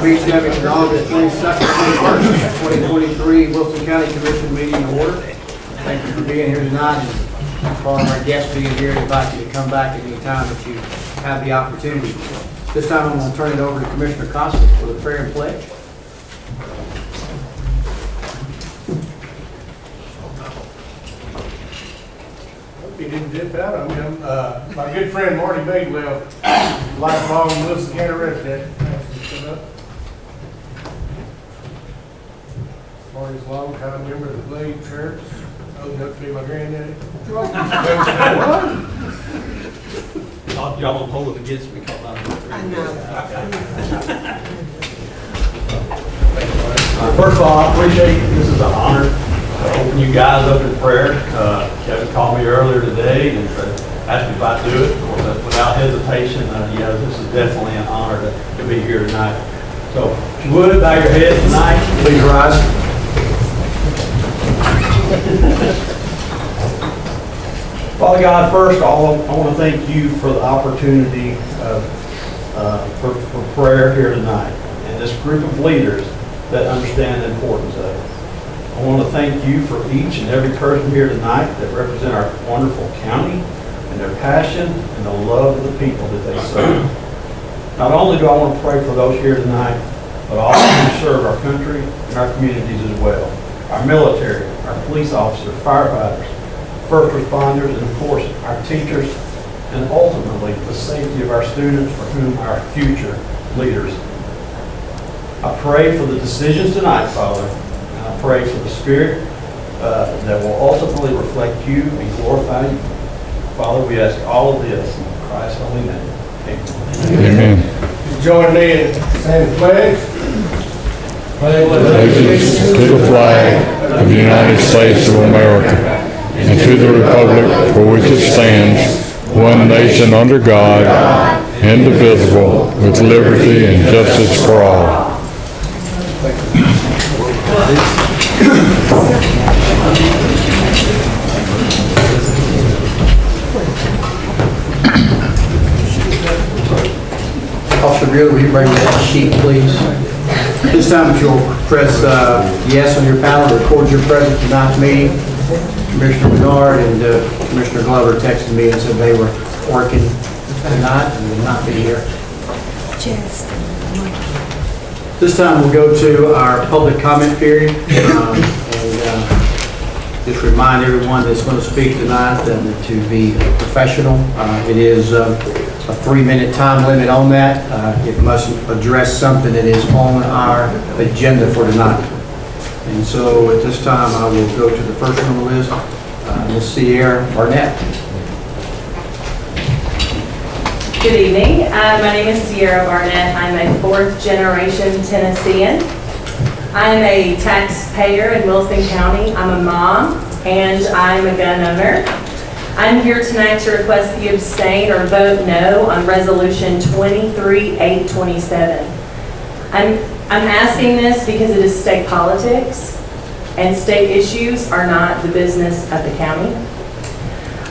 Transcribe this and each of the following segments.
reach you in August 22nd, 21st, 2023 Wilson County Commission meeting to order. Thank you for being here tonight, and for all of our guests being here, I invite you to come back at any time that you have the opportunity. This time I'm going to turn it over to Commissioner Costa for the prayer and pledge. He didn't dip out on him. My good friend Marty Bagwell, lifelong Wilson County resident. Marty's a long-time member of the Glade Church, old enough to be my granddaddy. Y'all don't hold it against me because I'm I know. First of all, I appreciate this is an honor to open you guys up in prayer. Kevin called me earlier today and asked me if I'd do it. Without hesitation, yeah, this is definitely an honor to be here tonight. So, if you would, bow your head tonight. Please rise. Father God, first, I want to thank you for the opportunity for prayer here tonight and this group of leaders that understand the importance of it. I want to thank you for each and every person here tonight that represent our wonderful county and their passion and the love of the people that they serve. Not only do I want to pray for those here tonight, but also to serve our country and our communities as well. Our military, our police officers, firefighters, first responders, and of course, our teachers, and ultimately, the safety of our students for whom our future leaders. I pray for the decisions tonight, Father, and I pray for the Spirit that will ultimately reflect you and glorify you. Father, we ask all of this in Christ's holy name. Amen. Amen. Join me in saying the pledge. Allegiance to the flag of the United States of America and to the republic for which it stands, one nation under God, indivisible, with liberty and justice for all. Officer Bueller, will you bring that sheet, please? This time, if you'll press yes on your panel to record your presence at tonight's meeting. Commissioner Bernard and Commissioner Glover texted me and said they were working tonight and will not be here. This time, we'll go to our public comment period. Just remind everyone that's going to speak tonight to be professional. It is a 3-minute time limit on that. It must address something that is on our agenda for tonight. And so at this time, I will go to the first on the list, Ms. Sierra Barnett. Good evening. My name is Sierra Barnett. I'm a 4th-generation Tennessean. I'm a taxpayer in Wilson County. I'm a mom, and I'm a gun owner. I'm here tonight to request that you abstain or vote no on Resolution 23-827. I'm asking this because it is state politics, and state issues are not the business of the county.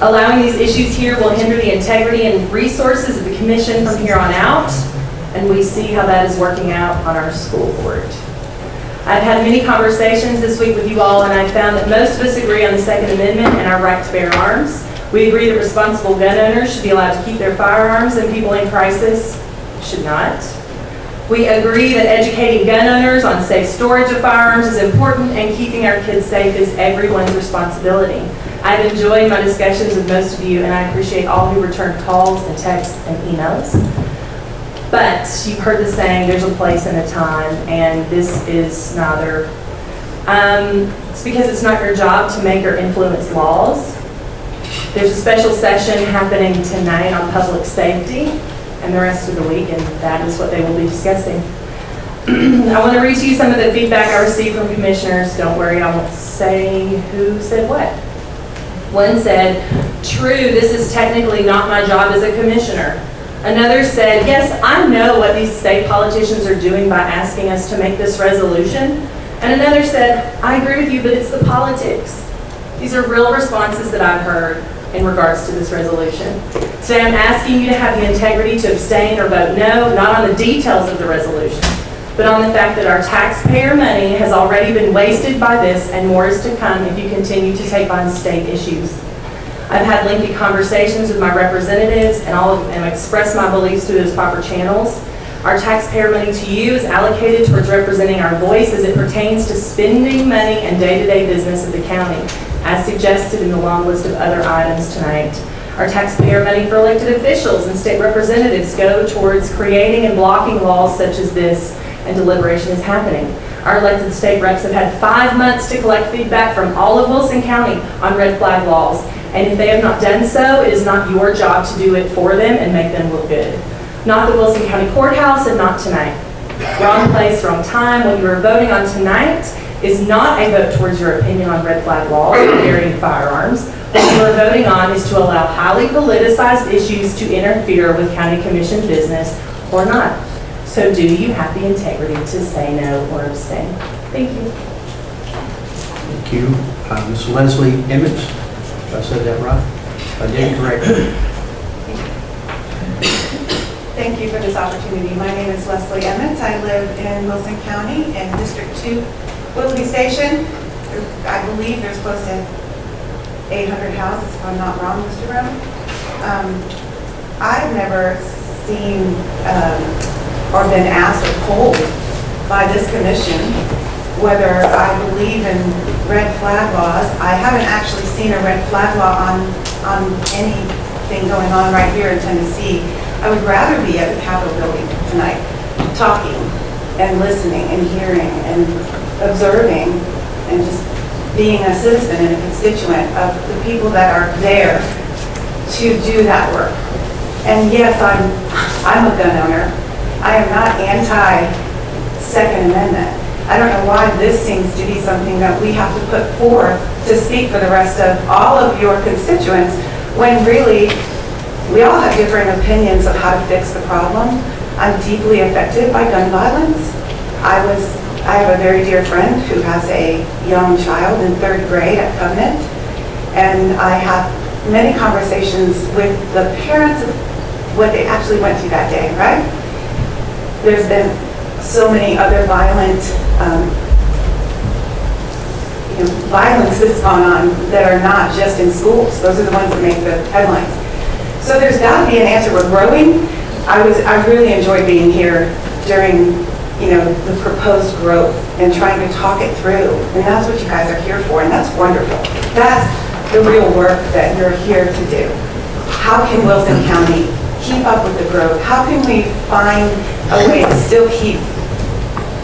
Allowing these issues here will hinder the integrity and resources of the commission from here on out, and we see how that is working out on our school board. I've had many conversations this week with you all, and I found that most of us agree on the Second Amendment and our right to bear arms. We agree that responsible gun owners should be allowed to keep their firearms, and people in crisis should not. We agree that educating gun owners on safe storage of firearms is important, and keeping our kids safe is everyone's responsibility. I've enjoyed my discussions with most of you, and I appreciate all who returned calls and texts and emails. But you've heard the saying, there's a place and a time, and this is neither. It's because it's not your job to make or influence laws. There's a special session happening tonight on public safety and the rest of the week, and that is what they will be discussing. I want to read to you some of the feedback I received from commissioners. Don't worry, I won't say who said what. One said, "True, this is technically not my job as a commissioner." Another said, "Yes, I know what these state politicians are doing by asking us to make this resolution." And another said, "I agree with you, but it's the politics." These are real responses that I've heard in regards to this resolution. Today I'm asking you to have the integrity to abstain or vote no, not on the details of the resolution, but on the fact that our taxpayer money has already been wasted by this and more is to come if you continue to take on state issues. I've had lengthy conversations with my representatives and expressed my beliefs through those proper channels. Our taxpayer money to you is allocated towards representing our voice as it pertains to spending money and day-to-day business of the county, as suggested in the long list of other items tonight. Our taxpayer money for elected officials and state representatives go towards creating and blocking laws such as this, and deliberation is happening. Our elected state reps have had 5 months to collect feedback from all of Wilson County on red flag laws, and if they have not done so, it is not your job to do it for them and make them look good. Not the Wilson County Courthouse and not tonight. Wrong place, wrong time. What you are voting on tonight is not a vote towards your opinion on red flag laws or carrying firearms. What you are voting on is to allow highly politicized issues to interfere with county commission business or not. So do you have the integrity to say no or abstain? Thank you. Thank you. Ms. Leslie Emmons, if I said that right? I did correctly. Thank you for this opportunity. My name is Leslie Emmons. I live in Wilson County in District 2, Willoughby Station. I believe there's close to 800 houses, if I'm not wrong, Mr. Brown. I've never seen or been asked or told by this commission whether I believe in red flag laws. I haven't actually seen a red flag law on anything going on right here in Tennessee. I would rather be at the Capitol building tonight, talking and listening and hearing and observing and just being a citizen and a constituent of the people that are there to do that work. And yes, I'm a gun owner. I am not anti-Second Amendment. I don't know why this seems to be something that we have to put forth to speak for the rest of all of your constituents, when really we all have different opinions of how to fix the problem. I'm deeply affected by gun violence. I have a very dear friend who has a young child in 3rd grade at Covenant, and I have many conversations with the parents of what they actually went through that day, right? There's been so many other violent violence that's gone on that are not just in schools. Those are the ones that make the headlines. So there's got to be an answer. We're growing. I really enjoyed being here during, the proposed growth and trying to talk it through. And that's what you guys are here for, and that's wonderful. That's the real work that you're here to do. How can Wilson County keep up with the growth? How can we find a way to still keep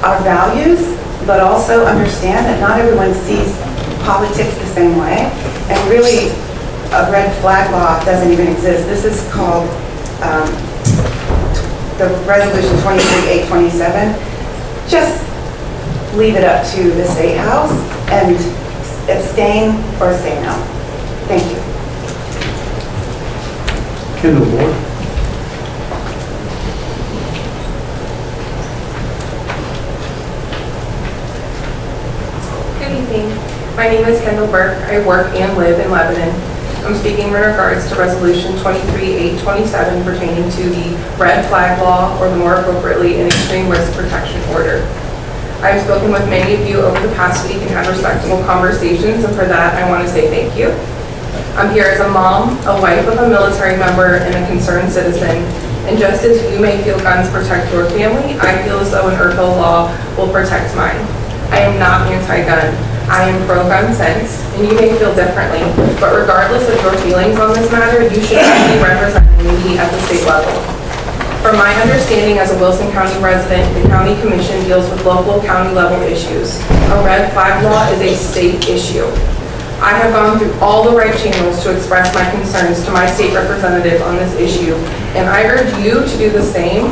our values, but also understand that not everyone sees politics the same way, and really a red flag law doesn't even exist. This is called the resolution 23-827. Just leave it up to the State House and abstain or say no. Thank you. Kendall Moore. Good evening. My name is Kendall Burke. I work and live in Lebanon. I'm speaking in regards to Resolution 23-827 pertaining to the red flag law, or the more appropriately, an extreme risk protection order. I've spoken with many of you over the past week and had respectable conversations, and for that I want to say thank you. I'm here as a mom, a wife of a military member, and a concerned citizen. And just as you may feel guns protect your family, I feel as though an Urkel law will protect mine. I am not anti-gun. I am pro-gun sense, and you may feel differently, but regardless of your feelings on this matter, you should be representing me at the state level. From my understanding as a Wilson County resident, the County Commission deals with local county level issues. A red flag law is a state issue. I have gone through all the right channels to express my concerns to my state representative on this issue, and I urge you to do the same,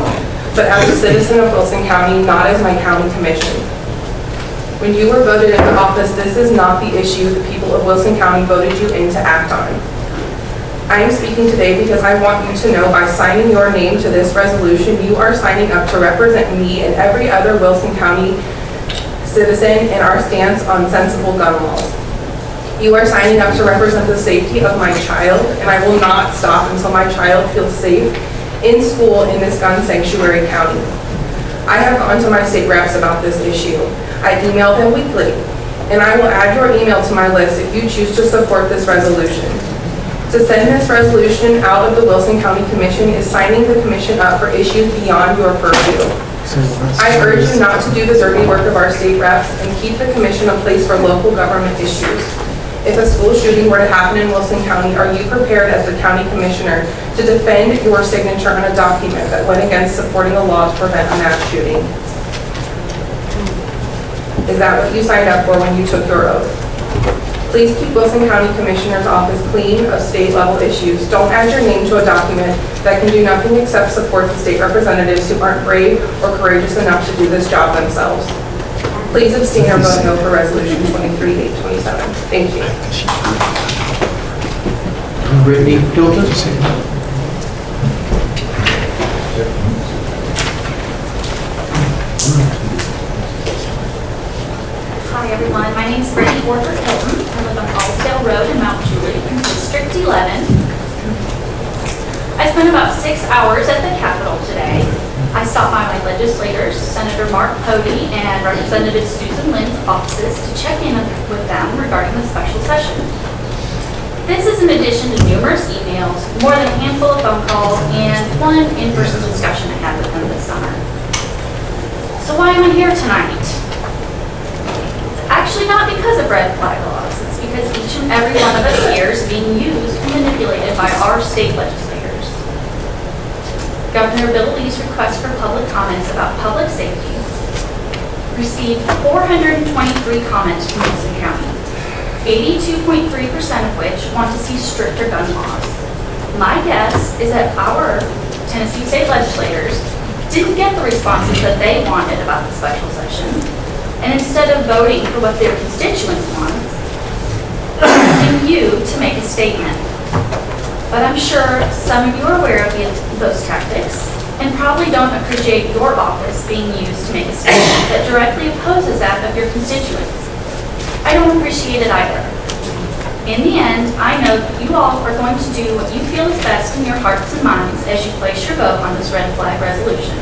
but as a citizen of Wilson County, not as my county commission. When you were voted into office, this is not the issue the people of Wilson County voted you in to act on. I am speaking today because I want you to know by signing your name to this resolution, you are signing up to represent me and every other Wilson County citizen in our stance on sensible gun laws. You are signing up to represent the safety of my child, and I will not stop until my child feels safe in school in this gun sanctuary county. I have gone to my state reps about this issue. I email them weekly, and I will add your email to my list if you choose to support this resolution. To send this resolution out of the Wilson County Commission is signing the commission up for issues beyond your purview. I urge you not to do the dirty work of our state reps and keep the commission a place for local government issues. If a school shooting were to happen in Wilson County, are you prepared as the county commissioner to defend your signature on a document that went against supporting a law to prevent a mass shooting? Is that what you signed up for when you took your oath? Please keep Wilson County Commissioner's office clean of state-level issues. Don't add your name to a document that can do nothing except support the state representatives who aren't brave or courageous enough to do this job themselves. Please abstain or vote no for Resolution 23-827. Thank you. Brittany Hilton? Hi everyone, my name is Brittany Warford Hilton. I live on Allsdale Road in Mount Juliet, District 11. I spent about 6 hours at the Capitol today. I stopped by my legislators, Senator Mark Pody and Representative Susan Lynn's offices to check in with them regarding the special session. This is in addition to numerous emails, more than a handful of phone calls, and one in-person discussion I had with them this summer. So why am I here tonight? Actually, not because of red flag laws. It's because each and every one of us here is being used and manipulated by our state legislators. Governor Bill Lee's request for public comments about public safety received 423 comments from Wilson County, 82.3% of which want to see stricter gun laws. My guess is that our Tennessee state legislators didn't get the responses that they wanted about the special session. And instead of voting for what their constituents want, using you to make a statement. But I'm sure some of you are aware of those tactics and probably don't appreciate your office being used to make a statement that directly opposes that of your constituents. I don't appreciate it either. In the end, I know that you all are going to do what you feel is best in your hearts and minds as you place your vote on this red flag resolution.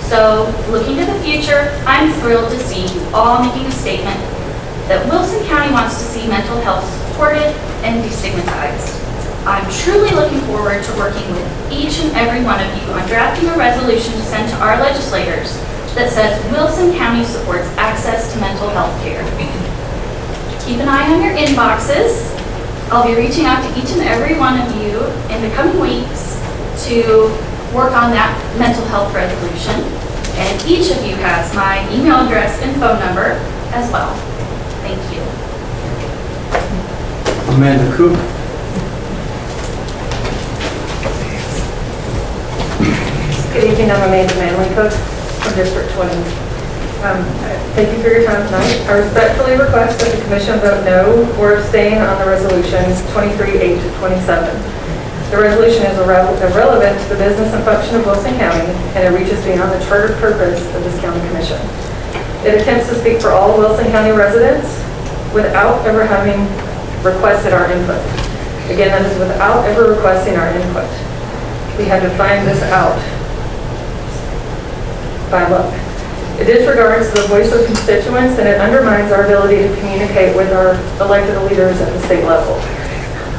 So, looking to the future, I'm thrilled to see you all making a statement that Wilson County wants to see mental health supported and destigmatized. I'm truly looking forward to working with each and every one of you on drafting a resolution to send to our legislators that says Wilson County supports access to mental health care. Keep an eye on your inboxes. I'll be reaching out to each and every one of you in the coming weeks to work on that mental health resolution. And each of you has my email address and phone number as well. Thank you. Amanda Cook? Good evening, I'm Amanda Manley Cook from District 20. Thank you for your time tonight. I respectfully request that the commission vote no or abstain on the resolutions 23-827. The resolution is irrelevant to the business and function of Wilson County, and it reaches beyond the charter purpose of this county commission. It attempts to speak for all Wilson County residents without ever having requested our input. Again, that is without ever requesting our input. We had to find this out by luck. It disregards the voice of constituents, and it undermines our ability to communicate with our elected leaders at the state level.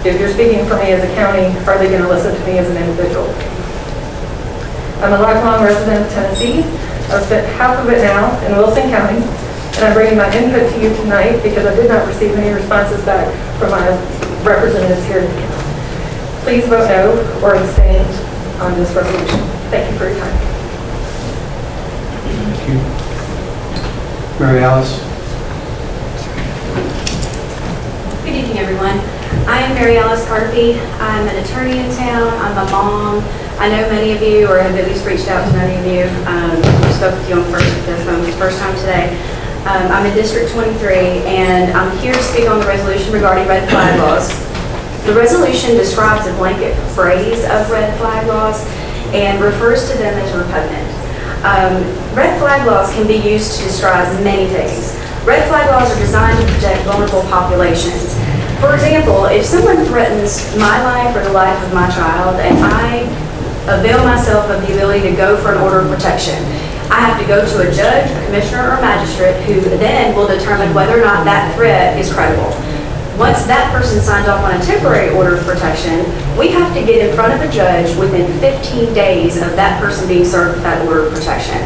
If you're speaking for me as a county, are they going to listen to me as an individual? I'm a lifelong resident of Tennessee. I've spent half of it now in Wilson County, and I'm bringing my input to you tonight because I did not receive any responses back from my representatives here in the county. Please vote no or abstain on this resolution. Thank you for your time. Thank you. Mary Alice? Good evening, everyone. I am Mary Alice Carpy. I'm an attorney in town. I'm a mom. I know many of you, or have at least reached out to many of you. I spoke with you on the phone the first time today. I'm in District 23, and I'm here to speak on the resolution regarding red flag laws. The resolution describes a blanket phrase of red flag laws and refers to them as repugnant. Red flag laws can be used to describe many things. Red flag laws are designed to protect vulnerable populations. For example, if someone threatens my life or the life of my child and I avail myself of the ability to go for an order of protection, I have to go to a judge, a commissioner, or magistrate who then will determine whether or not that threat is credible. Once that person signs off on a temporary order of protection, we have to get in front of a judge within 15 days of that person being served with that order of protection.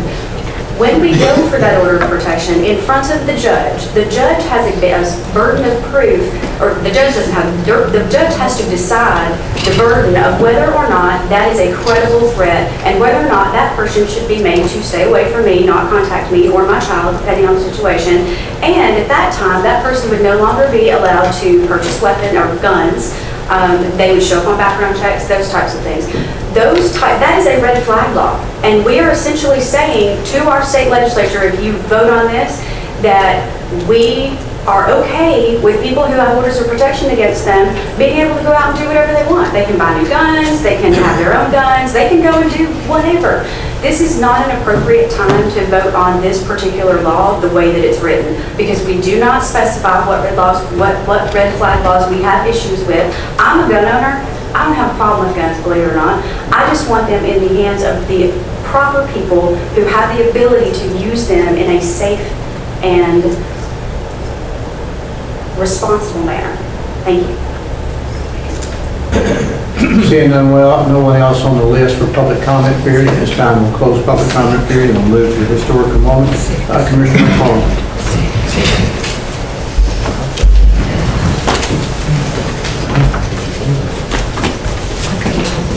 When we go for that order of protection in front of the judge has a burden of proof, or the judge doesn't have, the judge has to decide the burden of whether or not that is a credible threat and whether or not that person should be made to stay away from me, not contact me or my child, depending on the situation. And at that time, that person would no longer be allowed to purchase weapons or guns. They would show up on background checks, those types of things. That is a red flag law. And we are essentially saying to our state legislature, if you vote on this, that we are okay with people who have orders of protection against them being able to go out and do whatever they want. They can buy new guns, they can have their own guns, they can go and do whatever. This is not an appropriate time to vote on this particular law the way that it's written, because we do not specify what red flag laws we have issues with. I'm a gun owner. I don't have a problem with guns, believe it or not. I just want them in the hands of the proper people who have the ability to use them in a safe and responsible manner. Thank you. Seeing none, no one else on the list for public comment period. At this time, we'll close public comment period and we'll move to historical moment. Commissioner McFarland.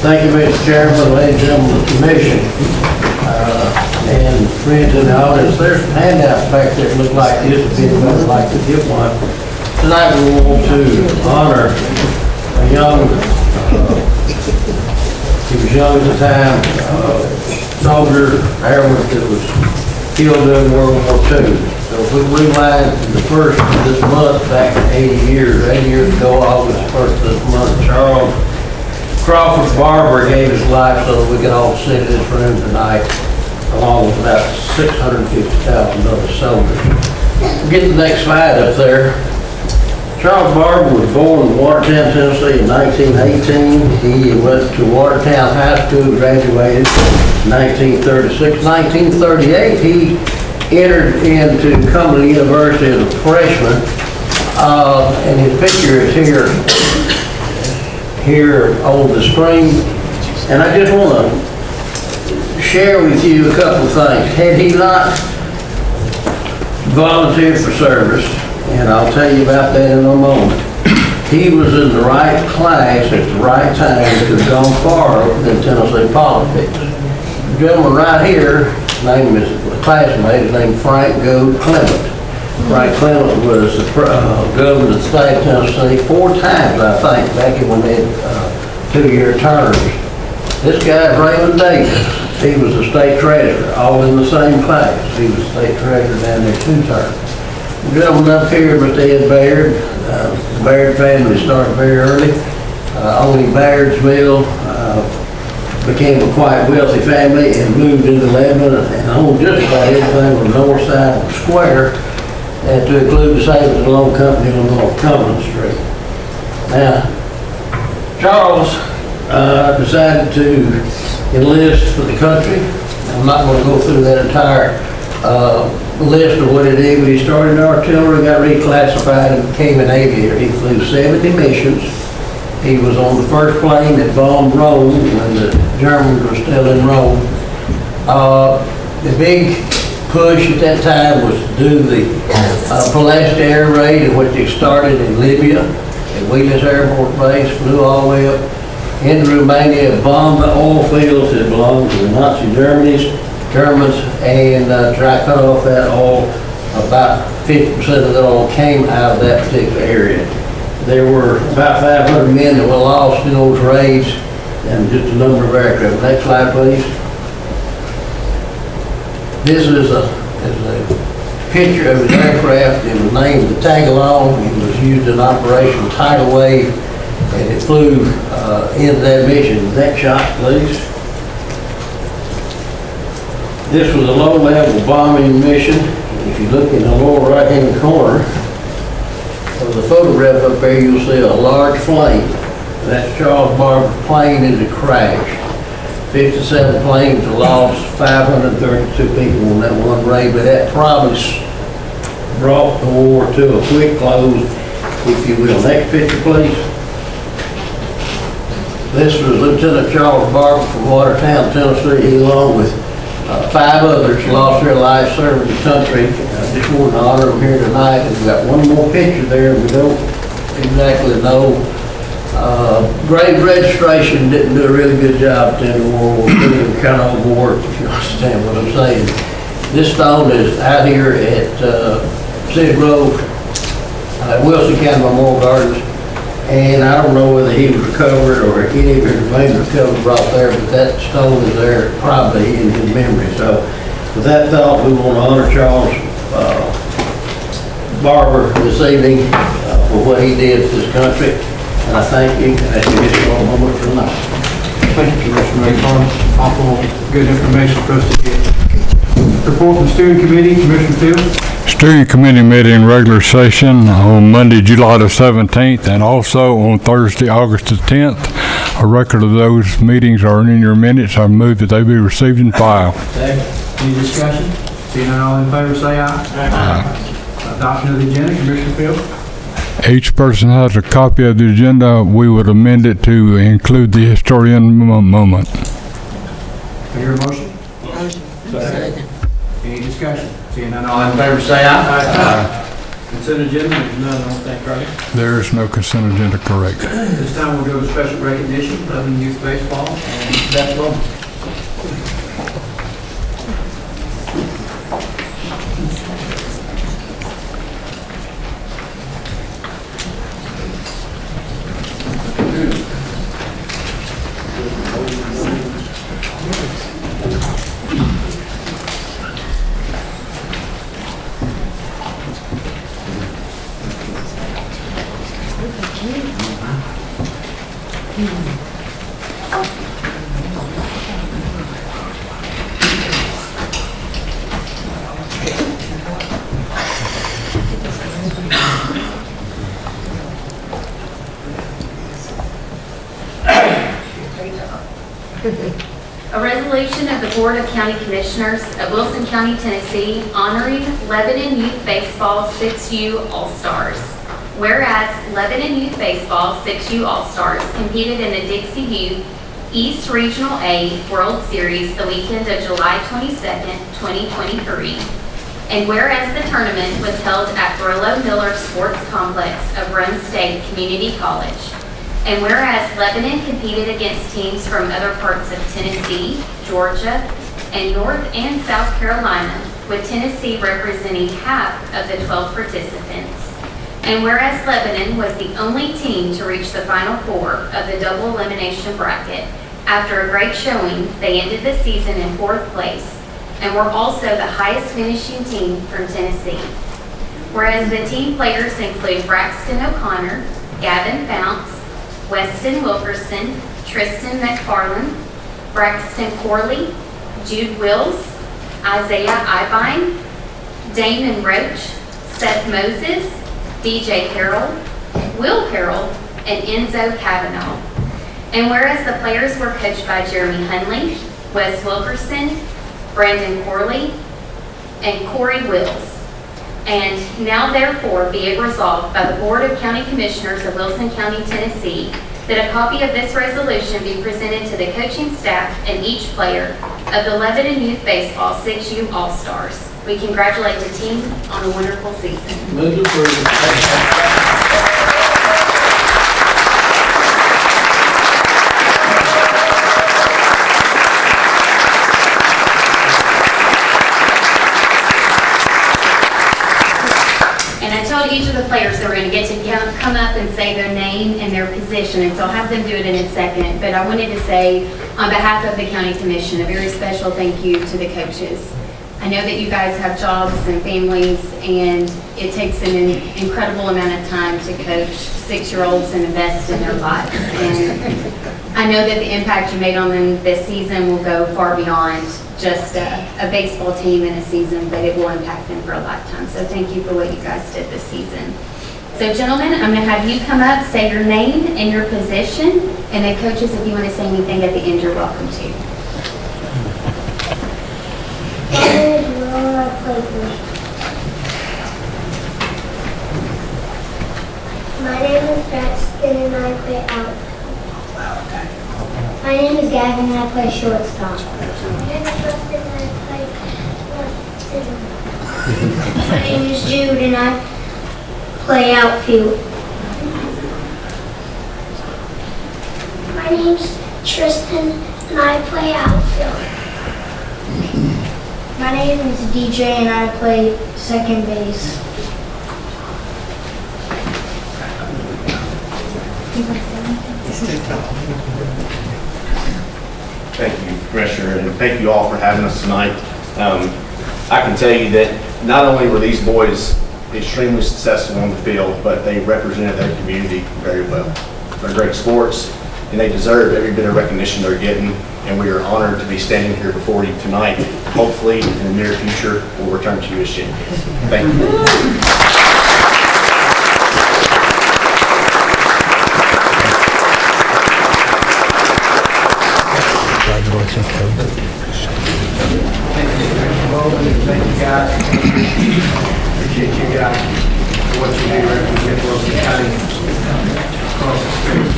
Thank you, Mr. Chairman, ladies and gentlemen of the commission, and friends in the audience. There's some handouts back there that look like this, if anybody'd like to get one. Tonight we want to honor a young, he was young at the time, soldier, airman that was killed during World War II. So if we rewind to the first of this month, back 80 years ago, August 1st of this month, Charles Crawford Barber gave his life so that we could all sit in this room tonight, along with about 650,000 other soldiers. Get the next slide up there. Charles Barber was born in Watertown, Tennessee in 1918. He went to Watertown High School, graduated in 1936. 1938, he entered into Cumberland University as a freshman, and his picture is here on the screen, and I just want to share with you a couple of things. Had he not volunteered for service, and I'll tell you about that in a moment, he was in the right class at the right time to have gone far in Tennessee politics. The gentleman right here, his name is a classmate, his name is Frank Gould Clement. Frank Clement was the governor of the state of Tennessee 4 times, I think, back when they had 2-year terms. This guy, Raymond Davis, he was the state treasurer, all in the same class. He was state treasurer down there 2 terms. The gentleman up here, Mr. Ed Baird, the Baird family started very early. Owning Bairdsville, became a quite wealthy family and moved into Lebanon and owned just about everything on the north side of the square, and to include the Savings and Loan Company on North Cumberland Street. Now, Charles decided to enlist for the country. I'm not going to go through that entire list of what he did, but he started in artillery, got reclassified, and became an aviator. He flew 70 missions. He was on the first plane that bombed Rome when the Germans were still in Rome. The big push at that time was to do the Palestina air raid, in which they started in Libya at Wheelers Air Force Base, flew all the way up into Romania, bombed the oil fields that belonged to the Nazi Germans, and tried to cut off that oil. About 50% of that oil came out of that particular area. There were about 500 men that were lost in those raids, and just a number of aircraft. Next slide, please. This is a picture of his aircraft. It was named the Tagalong. It was used in Operation Tidal Wave, and it flew into that mission. Next shot, please. This was a low-level bombing mission. If you look in the lower right-hand corner of the photograph up there, you'll see a large flame. That's Charles Barber's plane as it crashed. 57 planes lost, 532 people on that one raid, but that probably brought the war to a quick close, if you will. Next picture, please. This was Lieutenant Charles Barber from Watertown, Tennessee. He, along with 5 others, lost their lives serving the country. I just want to honor them here tonight. And we've got one more picture there. We don't exactly know. Grave registration didn't do a really good job at the end of World War II. They were kind of overworked, if you understand what I'm saying. This stone is out here at Cedar Grove, Wilson County Memorial Gardens. And I don't know whether he was recovered or any of his remains recovered brought there, but that stone is there probably in his memory. So with that thought, we want to honor Charles Barber this evening for what he did for this country. And I thank you. That's your history moment for tonight. Thank you, Commissioner Mayfarm. Awful good information for us to get. Report from steering committee, Commissioner Fields. Steering committee met in regular session on Monday, July the 17th, and also on Thursday, August the 10th. A record of those meetings are in your minutes. I move that they be received and filed. Any discussion? Seeing none, all in favor, say aye. Aye. Adoption of the agenda, Commissioner Fields. Each person has a copy of the agenda. We would amend it to include the historian moment. I hear a motion? Motion. Second. Any discussion? Seeing none, all in favor, say aye. Aye. Consent agenda, there's none, I don't think, right? There is no consent agenda, correct. This time we'll go to special recognition, Lebanon Youth Baseball, and Beth Bowman. A resolution of the Board of County Commissioners of Wilson County, Tennessee, honoring Lebanon Youth Baseball 6U All-Stars. Whereas Lebanon Youth Baseball 6U All-Stars competed in the Dixie Youth East Regional A World Series the weekend of July 22nd, 2023. And whereas the tournament was held at Grillo Miller Sports Complex of Rome State Community College. And whereas Lebanon competed against teams from other parts of Tennessee, Georgia, and North and South Carolina, with Tennessee representing half of the 12 participants. And whereas Lebanon was the only team to reach the Final Four of the double elimination bracket, after a great showing, they ended the season in 4th place and were also the highest finishing team from Tennessee. Whereas the team players include Braxton O'Connor, Gavin Founts, Weston Wilkerson, Tristan McFarland, Braxton Corley, Jude Wills, Isaiah Ibine, Damon Roach, Seth Moses, DJ Carroll, Will Carroll, and Enzo Cavanaugh. And whereas the players were coached by Jeremy Hunley, Wes Wilkerson, Brandon Corley, and Corey Wills. And now therefore be it resolved by the Board of County Commissioners of Wilson County, Tennessee, that a copy of this resolution be presented to the coaching staff and each player of the Lebanon Youth Baseball 6U All-Stars. We congratulate the team on a wonderful season. Move to approve. Each of the players that were going to get to come up and say their name and their position, and so I'll have them do it in a second. But I wanted to say, on behalf of the County Commission, a very special thank you to the coaches. I know that you guys have jobs and families, and it takes an incredible amount of time to coach 6-year-olds and invest in their lives. And I know that the impact you made on them this season will go far beyond just a baseball team in a season, but it will impact them for a lifetime. So thank you for what you guys did this season. So gentlemen, I'm going to have you come up, say your name and your position, and then coaches, if you want to say anything at the end, you're welcome to. and I play shortstop. My name is Jude and I play outfield. My name's Tristan and I play outfield. My name is DJ and I play second base. Thank you, Commissioner, and thank you all for having us tonight. I can tell you that not only were these boys extremely successful on the field, but they represented their community very well. They're great sports, and they deserve every bit of recognition they're getting, and we are honored to be standing here before you tonight. Hopefully, in the near future, we'll return to you as champions. Thank you. Thank you, guys. Appreciate you guys for what you do represent Wilson County across the street.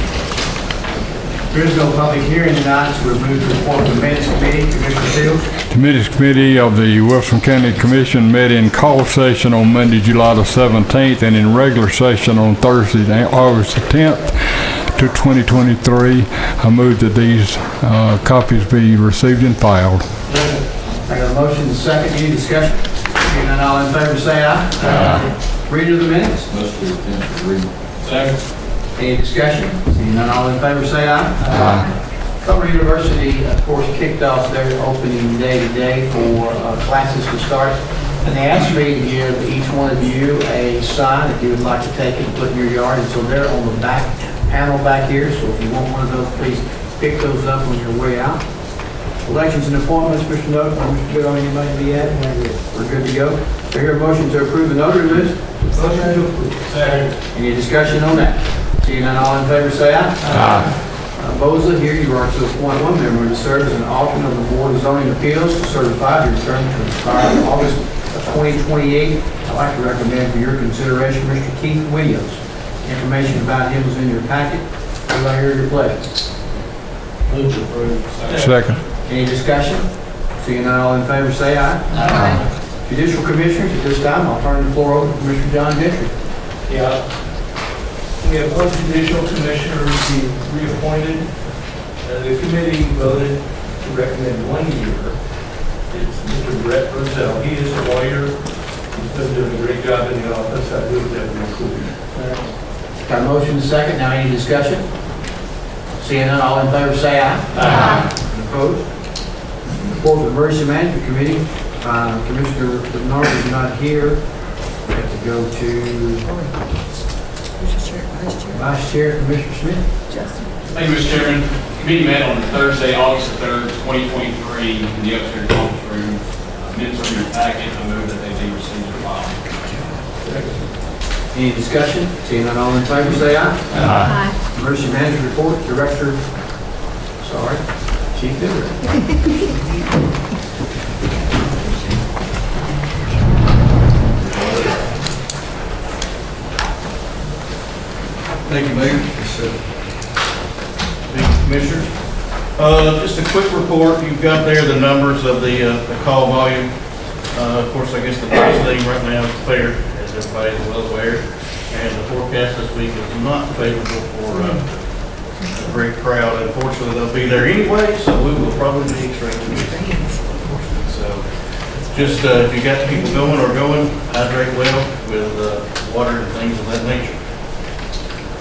There's no public hearing tonight, so we'll move to the report of the minutes committee. Commissioner Fields. Committees Committee of the Wilson County Commission met in call session on Monday, July the 17th, and in regular session on Thursday, August the 10th to 2023. I move that these copies be received and filed. I got a motion and second. Any discussion? Seeing none, all in favor say aye. Aye. Reading of the minutes. Motion to read. Second. Any discussion? Seeing none, all in favor say aye. Aye. Cumberland University, of course, kicked off their opening day today for classes to start. And they asked me to give each one of you a sign if you would like to take it and put in your yard. And so they're on the back panel back here. So if you want one of those, please pick those up on your way out. Elections and appointments, Mr. Note, Mr. Goodall, anybody to be added? We're good to go. Do I hear a motion to approve the notary list? Motion to approve. Second. Any discussion on that? Seeing none, all in favor say aye. Aye. Boza, here you are to appoint one member to serve as an alternate on the Board of Zoning Appeals to serve a 5-year term to expire in August of 2028. I'd like to recommend for your consideration Mr. Keith Williams. Information about him is in your packet. Do I hear your pledge? Move to approve. Second. Any discussion? Seeing none, all in favor say aye. Aye. Judicial Commissioners, at this time, I'll turn the floor over to Commissioner John Gentry. Yeah. We have one judicial commissioner being reappointed. The committee voted to recommend 1 year. It's Mr. Brett Rosell. He is a lawyer. He's been doing a great job in the office. I move that we include him. Got a motion and a second. Now any discussion? Seeing none, all in favor say aye. Aye. Opposed? Report of the Emergency Management Committee. Commissioner Bernard is not here. We have to go to Vice Chair, Commissioner Smith. Justin. Thank you, Mr. Chairman. The committee met on Thursday, August the 3rd, 2023, in the upstairs conference room. Minutes are in your packet. I move that they be received or filed. Any discussion? Seeing none, all in favor say aye. Aye. Emergency Management Report, Director, Chief Bidder. Thank you, Mayor. Thank you, Commissioners. Just a quick report. You've got there the numbers of the call volume. Of course, I guess the first thing right now is the fair, as everybody is well aware. And the forecast this week is not favorable for a great crowd. Unfortunately, they'll be there anyway, so we will probably be extremely busy. So just if you got people going or going, hydrate well with water and things of that nature.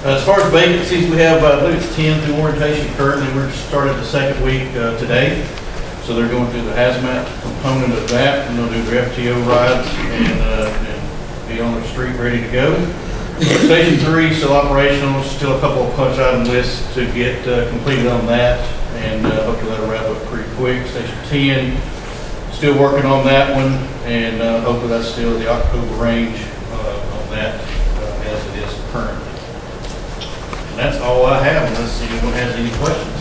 As far as vacancies, we have, I believe it's 10 through orientation currently. We're just started the second week today. So they're going through the hazmat component of that, and they'll do their FTO rides and be on the street ready to go. Station 3 still operational, still a couple of punch item lists to get completed on that, and hopefully that'll wrap up pretty quick. Station 10, still working on that one, and hopefully that's still the October range on that as it is currently. And that's all I have, unless anyone has any questions.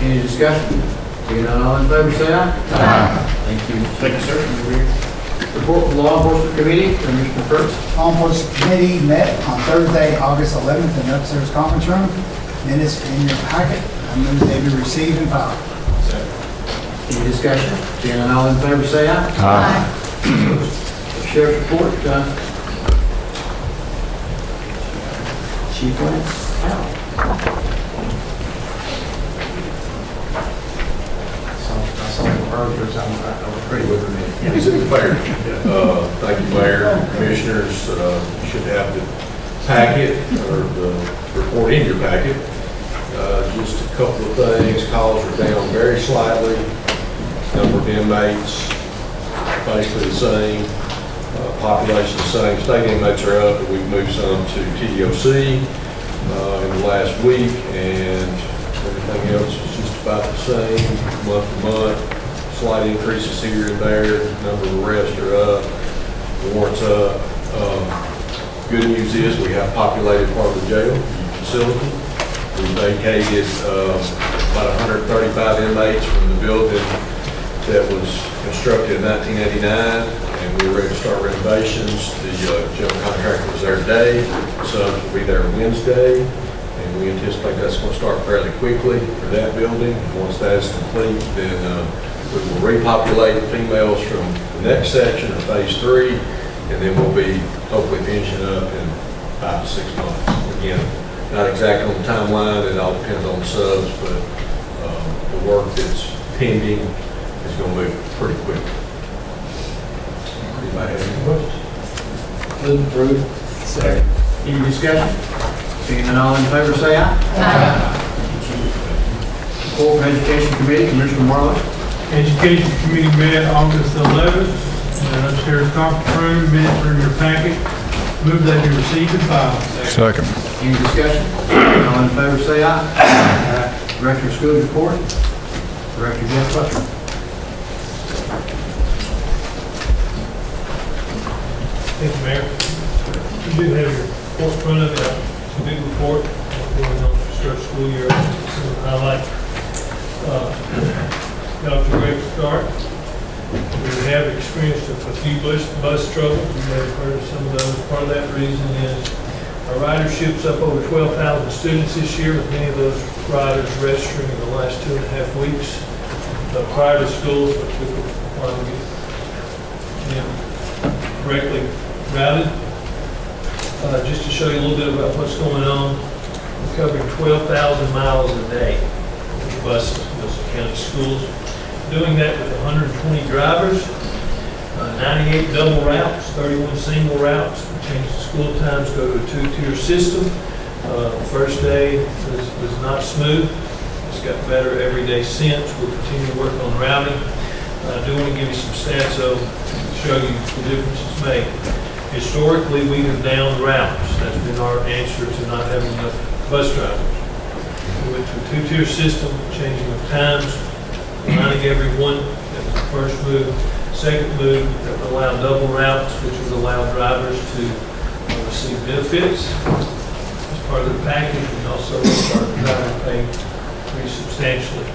Any discussion? Seeing none, all in favor say aye. Aye. Thank you. Thank you, sir. Report from the Law Enforcement Committee, Commissioner Kurtz. Law Enforcement Committee met on Thursday, August 11th in the upstairs conference room. Minutes in your packet. I move they be received and filed. Any discussion? Seeing none, all in favor, say aye. Aye. Sheriff's report, Chief Lance? I saw the burgers, I was pretty with me. Mayor, thank you, Mayor, Commissioners. You should have the packet or the report in your packet. Just a couple of things. Calls are down very slightly. Number of inmates basically the same. Population the same. State inmates are up, but we've moved some to TDOC in the last week, and everything else is just about the same month to month. Slight increases here and there. Number of arrests are up. Warrants up. Good news is we have populated part of the jail facility. We vacated about 135 inmates from the building that was constructed in 1989, and we were ready to start renovations. The general contractor was there today. Subs will be there Wednesday, and we anticipate that's going to start fairly quickly for that building. Once that is complete, then we will repopulate the females from the next section of phase 3, and then we'll be hopefully finishing up in 5 to 6 months. Again, not exactly on the timeline, it all depends on the subs, but the work that's pending is going to move pretty quick. Anybody have any questions? Move approved. Second. Any discussion? Seeing none, all in favor, say aye. Aye. Report from Education Committee, Commissioner Marlowe. Education Committee met August 11th in the upstairs conference room. Minutes are in your packet. Move that be received and filed. Second. Any discussion? All in favor, say aye. Director of School Report. Director Jeff Butler. Thank you, Mayor. You do have your forefront of it, it's a big report, going on to start school year, some highlight. Got off to a great start. We have experienced a few bus trouble. You may have heard of some of those. Part of that reason is our ridership's up over 12,000 students this year, with many of those riders registering in the last 2.5 weeks. Prior to schools, which we want to get correctly routed. Just to show you a little bit about what's going on, we're covering 12,000 miles a day with buses in Wilson County schools. Doing that with 120 drivers, 98 double routes, 31 single routes. We changed the school times, go to a 2-tier system. The first day was not smooth. It's got better every day since. We'll continue to work on routing. I do want to give you some stats though, to show you the difference it's made. Historically, we have downed routes. That's been our answer to not having enough bus drivers. We went to a 2-tier system, changing of times, reminding everyone. That was the first move. Second move, that would allow double routes, which would allow drivers to receive benefits as part of the package, and also start the driver pay pretty substantially,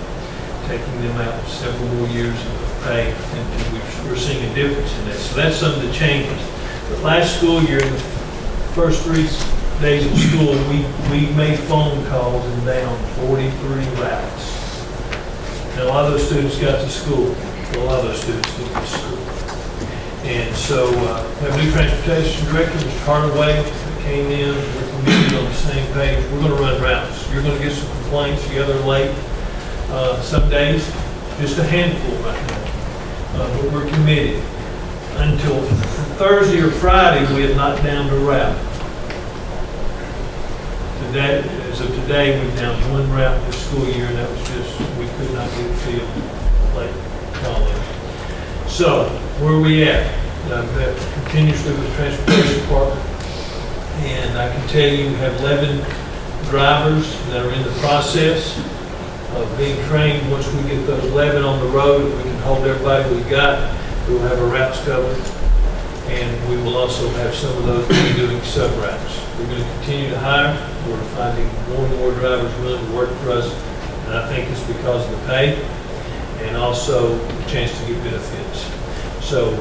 taking them out several more years of pay, and we're seeing a difference in that. So that's some of the changes. But last school year, in the first 3 days of school, we made phone calls and down 43 routes. And a lot of those students got to school. A lot of those students didn't get to school. And so we have a new transportation director, Mr. Hardaway, that came in. We're committed on the same page. We're going to run routes. You're going to get some complaints. You gather late. Some days, just a handful right now. But we're committed. Until Thursday or Friday, we had not downed a route. Today, as of today, we've downed 1 route this school year, and that was just, we could not get a field late calling. So, where are we at? That continuously with the transportation department. And I can tell you, we have 11 drivers that are in the process of being trained. Once we get those 11 on the road, we can hold everybody we've got. We'll have our routes covered, and we will also have some of those doing sub-routes. We're going to continue to hire. We're finding more and more drivers willing to work for us, and I think it's because of the pay and also the chance to get benefits. So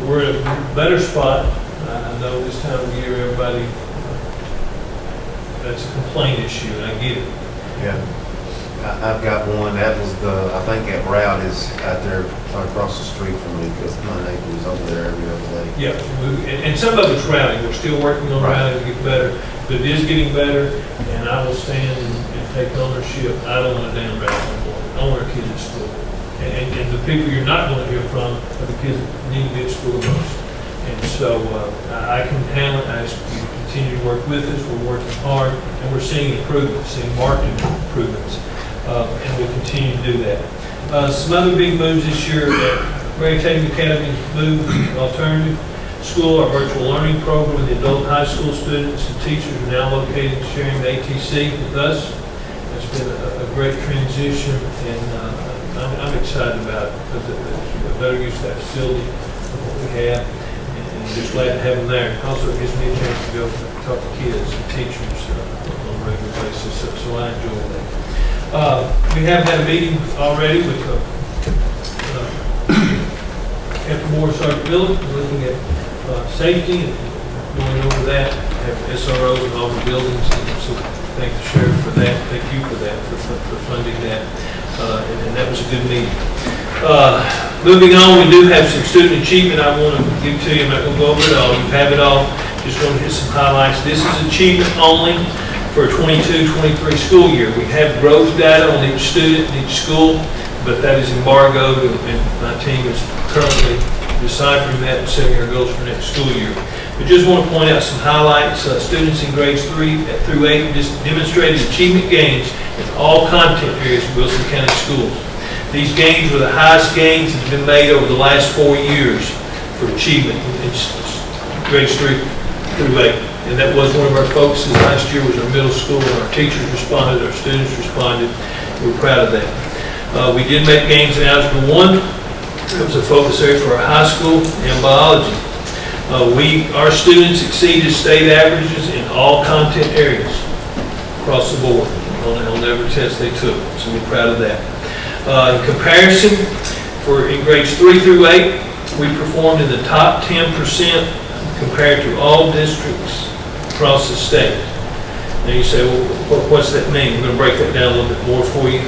we're in a better spot. I know this time of year, everybody, that's a complaint issue, and I get it. Yeah. I've got one, that was I think that route is out there across the street from me, because my neighbor was over there every other day. Yeah, and some of it's routing, we're still working on routing to get better, but it is getting better, and I will stand and take ownership. I don't want a damn route anymore. I want our kids at school. And the people you're not going to hear from are the kids that need to be at school the most. And so I can handle it. I ask you to continue to work with us. We're working hard, and we're seeing improvements, seeing marked improvements, and we'll continue to do that. Some other big moves this year, Mary Tatum Academy moved alternative school, our virtual learning program with the adult high school students and teachers are now located and sharing the ATC with us. It's been a great transition, and I'm excited about it because it's a better use of that facility than what we have, and just glad to have them there. Also, it gives me a chance to go talk to kids and teachers on a regular basis, so I enjoy that. We have had a meeting already with Captain Morris, Sergeant Miller, looking at safety and going over that. Have SROs in all the buildings, and so thank the sheriff for that. Thank you for that, for funding that. And that was a good meeting. Moving on, we do have some student achievement I want to give to you. I'm not going to go over it all. You have it all. Just going to hit some highlights. This is achievement only for a 22-23 school year. We have growth data on each student in each school, but that is embargoed, and my team is currently deciphering that and setting our goals for next school year. We just want to point out some highlights. Students in grades 3 through 8 just demonstrated achievement gains in all content areas of Wilson County schools. These gains were the highest gains that have been made over the last 4 years for achievement in grades 3 through 8. And that was one of our focuses last year, was our middle school, and our teachers responded, our students responded. We're proud of that. We did make gains in Algebra 1. It was a focus area for our high school and biology. Our students exceeded state averages in all content areas across the board on every test they took, so we're proud of that. In comparison, in grades 3 through 8, we performed in the top 10% compared to all districts across the state. Now you say, well, what's that mean? We're going to break that down a little bit more for you.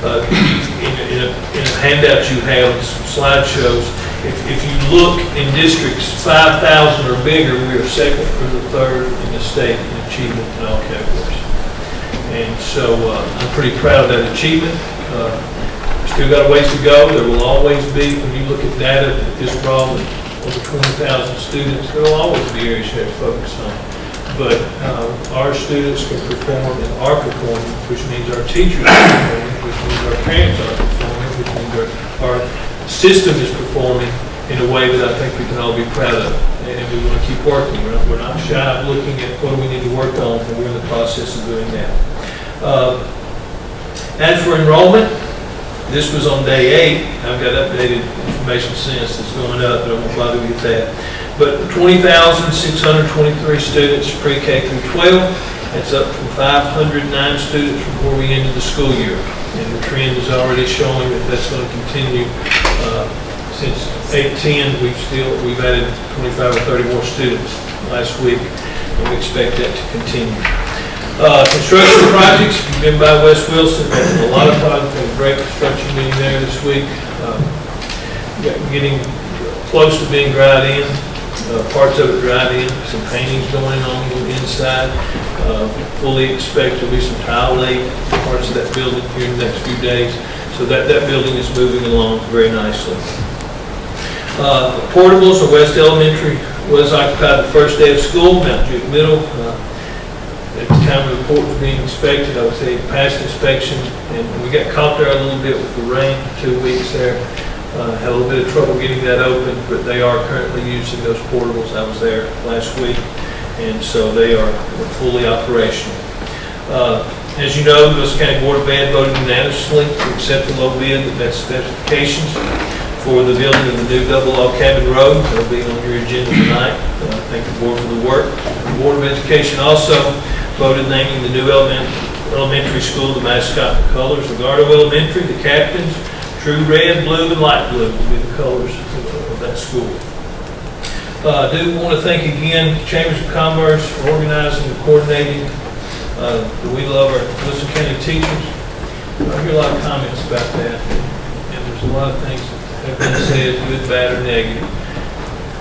In a handout you have, some slideshows. If you look in districts 5,000 or bigger, we are second or the third in the state in achievement in all categories. And so I'm pretty proud of that achievement. Still got a ways to go. There will always be, when you look at data this broad, over 20,000 students, there will always be areas you have to focus on. But our students can perform and are performing, which means our teachers are performing, which means our parents are performing, which means our system is performing in a way that I think we can all be proud of. And we want to keep working. We're not shy of looking at what do we need to work on, and we're in the process of doing that. As for enrollment, this was on day 8. I've got updated information since it's going up, but I won't bother you with that. But 20,623 students pre-K through 12. That's up from 509 students from where we ended the school year. And the trend is already showing that that's going to continue. Since 8/10, we've added 25 or 30 more students last week, and we expect that to continue. Construction projects, if you've been by West Wilson, there's a lot of projects. We had a great construction meeting there this week. Getting close to being dried in. Parts of it dried in. Some painting's going on the inside. Fully expect there'll be some tile laid parts of that building here in the next few days. So that building is moving along very nicely. Portables at West Elementary was occupied the first day of school. Mount Juke Middle, at the time the report was being inspected, I would say it passed inspection, and we got caught there a little bit with the rain 2 weeks there. Had a little bit of trouble getting that open, but they are currently using those portables. I was there last week, and so they are fully operational. As you know, the Wilson County Board of Ed voted unanimously to accept the low bid that met specifications for the building of the new double log cabin road. That'll be on your agenda tonight. Thank the board for the work. The Board of Education also voted naming the new elementary school the mascot colors. Lagardo Elementary, the captains, true red, blue, and light blue will be the colors of that school. I do want to thank again Chambers of Commerce for organizing and coordinating the We Love Our Wilson County teachers. I hear a lot of comments about that, and there's a lot of things that have been said, good, bad, or negative.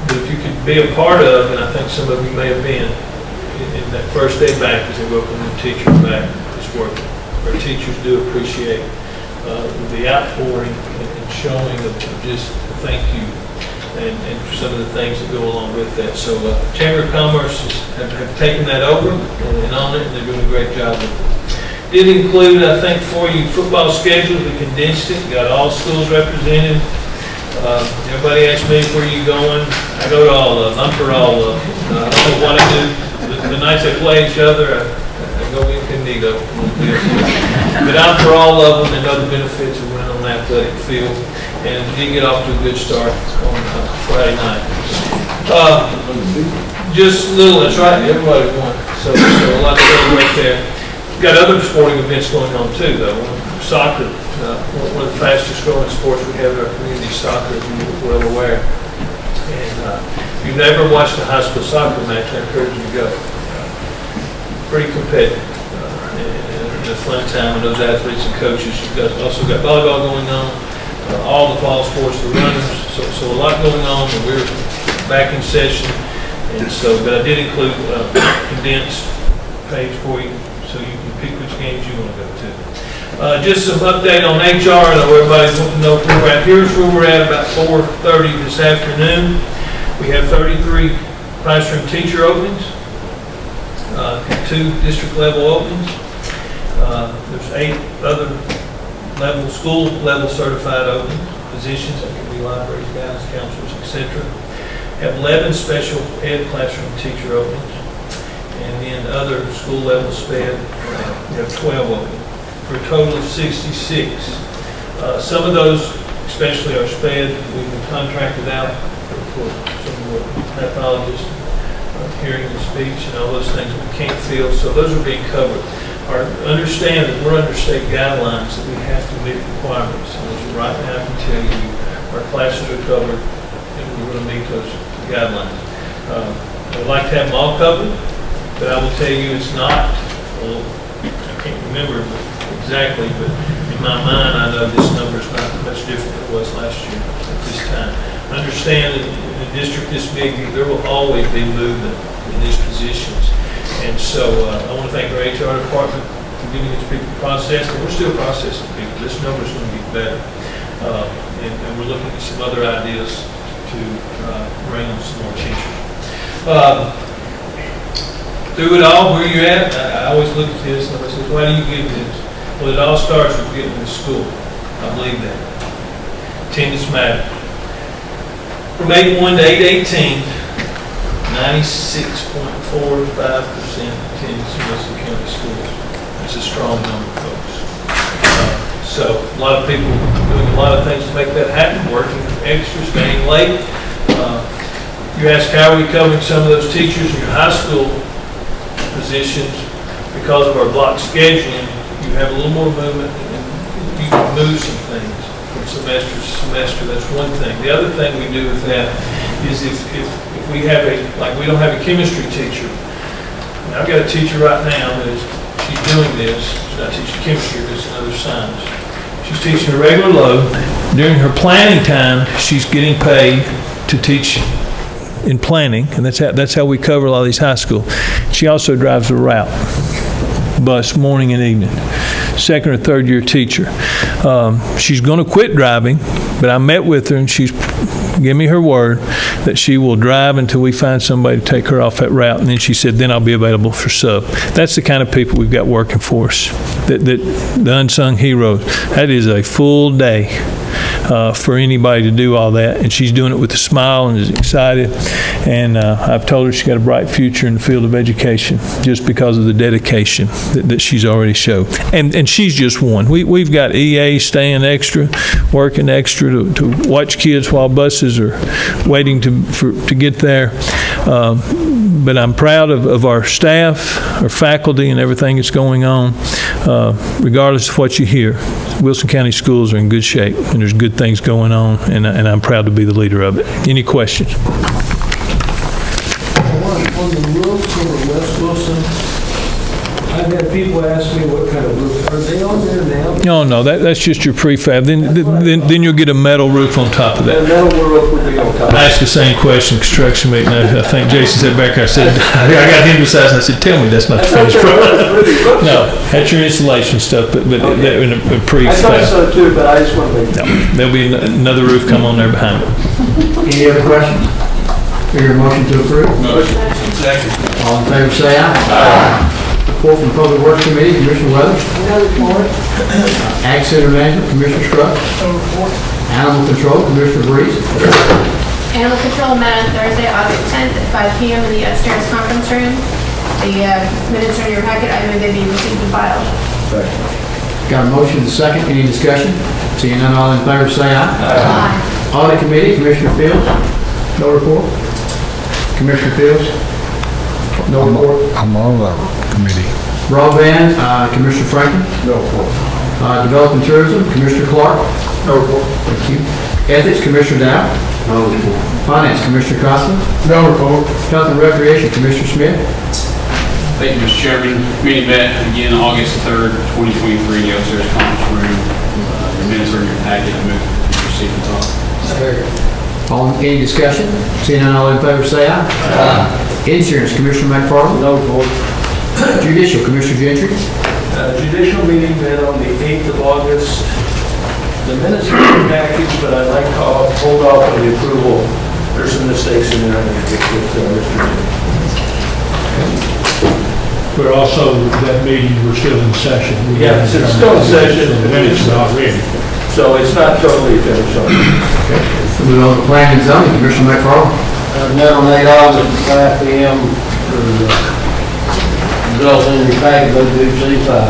But if you could be a part of, and I think some of you may have been, in that first day back as they welcome the teachers back to work, our teachers do appreciate the outpouring and showing of just thank you and some of the things that go along with that. So Chamber of Commerce have taken that over and on it, and they're doing a great job with it. Did include, I think, for you, football schedule. We condensed it, got all schools represented. Everybody asks me, where are you going? I go to all of them. I'm for all of them. I don't know what I do. The nights they play each other, I go incognito. But I'm for all of them and know the benefits of running on an athletic field. And did get off to a good start on Friday night. Just a little, that's right, everybody won. So a lot to celebrate there. Got other sporting events going on too, though. Soccer, one of the fastest growing sports we have in our community, soccer, as you're well aware. And if you've never watched a high school soccer match, I encourage you to go. Pretty competitive. And a fun time with those athletes and coaches. You've also got volleyball going on, all the fall sports, the runners. So a lot going on, and we're back in session. And so, but I did include a condensed page for you, so you can pick which games you want to go to. Just some update on HR. I know everybody's wanting to know where we're at. Here's where we're at about 4:30 this afternoon. We have 33 classroom teacher openings, 2 district level openings. There's 8 other school level certified openings, positions that can be libraries, guidance counselors, etc. Have 11 special ed classroom teacher openings. And then other school level SPED, we have 12 open, for a total of 66. Some of those, especially our SPED, we've been contracted out for some more pathologists, hearing and speech, and all those things that we can't fill, so those are being covered. Understand that we're under state guidelines that we have to meet requirements. And as of right now, I can tell you, our classes are covered, and we're going to meet those guidelines. I'd like to have them all covered. But I will tell you, it's not, well, I can't remember exactly, but in my mind, I know this number is not much different than it was last year at this time. Understand that in a district this big, there will always be movement in these positions. And so I want to thank our HR department for getting these people processed, and we're still processing people. This number is going to get better. And we're looking at some other ideas to bring on some more teachers. Through it all, where you're at, I always look at this and I say, why do you give this? Well, it all starts with getting to school. I believe that. Attendance matters. From 8/1 to 8/18, 96.45% attendance in Wilson County schools. That's a strong number, folks. So a lot of people doing a lot of things to make that happen, working extra, staying late. You ask, how are we covering some of those teachers in your high school positions? Because of our block scheduling, you have a little more movement and you can move some things from semester to semester. That's one thing. The other thing we do with that is if we have we don't have a chemistry teacher. And I've got a teacher right now that she's doing this. She's not teaching chemistry, it's another science. She's teaching a regular load. During her planning time, she's getting paid to teach in planning, and that's how we cover a lot of these high school. She also drives a route bus morning and evening. Second or third year teacher. She's going to quit driving, but I met with her and she's given me her word that she will drive until we find somebody to take her off that route. And then she said, then I'll be available for sub. That's the kind of people we've got working for us. The unsung heroes. That is a full day. For anybody to do all that, and she's doing it with a smile and is excited, and I've told her she's got a bright future in the field of education just because of the dedication that she's already showed. And she's just one. We've got EA staying extra, working extra to watch kids while buses are waiting to get there. But I'm proud of our staff, our faculty, and everything that's going on. Regardless of what you hear, Wilson County schools are in good shape, and there's good things going on, and I'm proud to be the leader of it. Any questions? On the roof over West Wilson, I I've had people ask me what kind of roof, are they on there now? No, that's just your prefab. Then you'll get a metal roof on top of And that. metal roof would be on top. I asked the same question, construction meeting. I think Jason said back there, I said, I got him to size, and I said, tell me that's not the finished product. No, that's your installation stuff, but they're in a I thought prefab. so too, but I just want to make. No, there'll be another roof come on there behind it. Any other questions? Hear a motion to approve? Motion. Second. All in favor, say aye. Aye. Report from Public Works Committee, Commissioner Weathers. No report. Ag Center Management, Commissioner Scruggs. No report. Animal Control, Commissioner Breeze. Animal Control met on Thursday, August 10th at 5 p.m. in the upstairs conference room. The minutes are in your packet. I move they be received and filed. Got a motion and a second. Any discussion? Seeing none, all in favor, say aye. Aye. Audit Committee, Commissioner Fields. No report. Commissioner Fields. No report. I'm on that committee. Broadband, Commissioner Franklin. No report. Development Tourism, Commissioner Clark. No report. Thank you. Ethics, Commissioner Dow. No report. Finance, Commissioner Costa. No report. Health and Recreation, Commissioner Smith. Thank you, Mr. Chairman. Committee met again August 3rd, 2023, in the upstairs conference room. Your minutes are in your packet. I move that you receive and file. Any discussion? Seeing none, all in favor, say aye. Aye. Insurance, Commissioner McFarland. No report. Judicial, Commissioner Gentry. Judicial meeting met on the 8th of August. The minutes are in the package, but I'd like to hold off on the approval. There's some mistakes in there. I need to get with Mr. Jentry. But also, that meeting, we're still in session. Yeah, it's still in session. The minutes are not ready. So it's not totally finished. Move on to Planning and Zoning, Commissioner McFarland. Met on 8 August at 5 p.m. for the results in your packet, those do see file.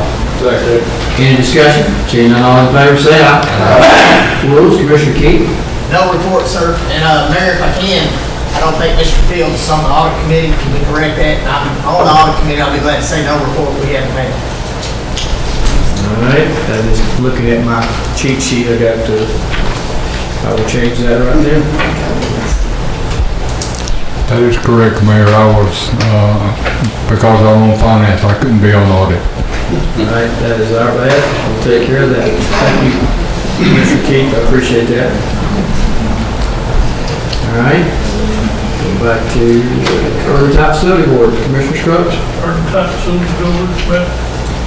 Any discussion? Seeing none, all in favor, say aye. Aye. Rules, Commissioner Key. No report, sir. And Mayor, if I can, I don't think Mr. Fields is on the audit committee. Can we correct that? I'm on the audit committee. I'll be glad to say no report. We haven't made. All right, just looking at my cheat sheet, I will change that right there. That is correct, Mayor. I was, because I'm on finance, I couldn't be on audit. All right, that is our bad. We'll take care of that. Thank you, Commissioner Keith. I appreciate that. All right. Go back to Urban Top Facility Board, Commissioner Scruggs. Urban Top Facility Board met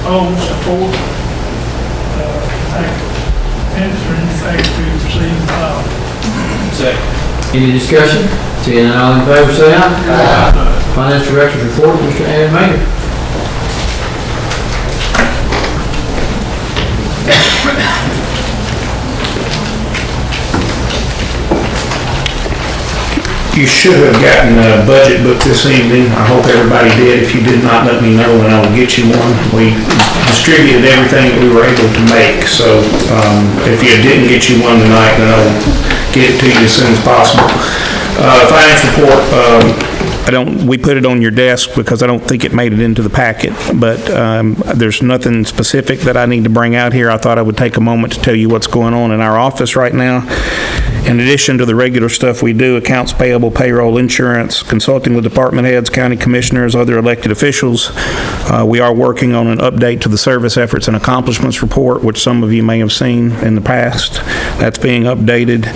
August 4th. Answering fact to receive and file. Second. Any discussion? Seeing none, all in favor, say aye. Aye. Finance Director's report, Mr. Aaron Maynard. You should have gotten a budget book this evening. I hope everybody did. If you did not, let me know and I will get you one. We distributed everything that we were able to make, so if you didn't get you one tonight, then I'll get it to you as soon as possible. Finance report, we put it on your desk because I don't think it made it into the packet, but there's nothing specific that I need to bring out here. I thought I would take a moment to tell you what's going on in our office right now. In addition to the regular stuff we do, accounts payable, payroll, insurance, consulting with department heads, county commissioners, other elected officials, we are working on an update to the service efforts and accomplishments report, which some of you may have seen in the past. That's being updated.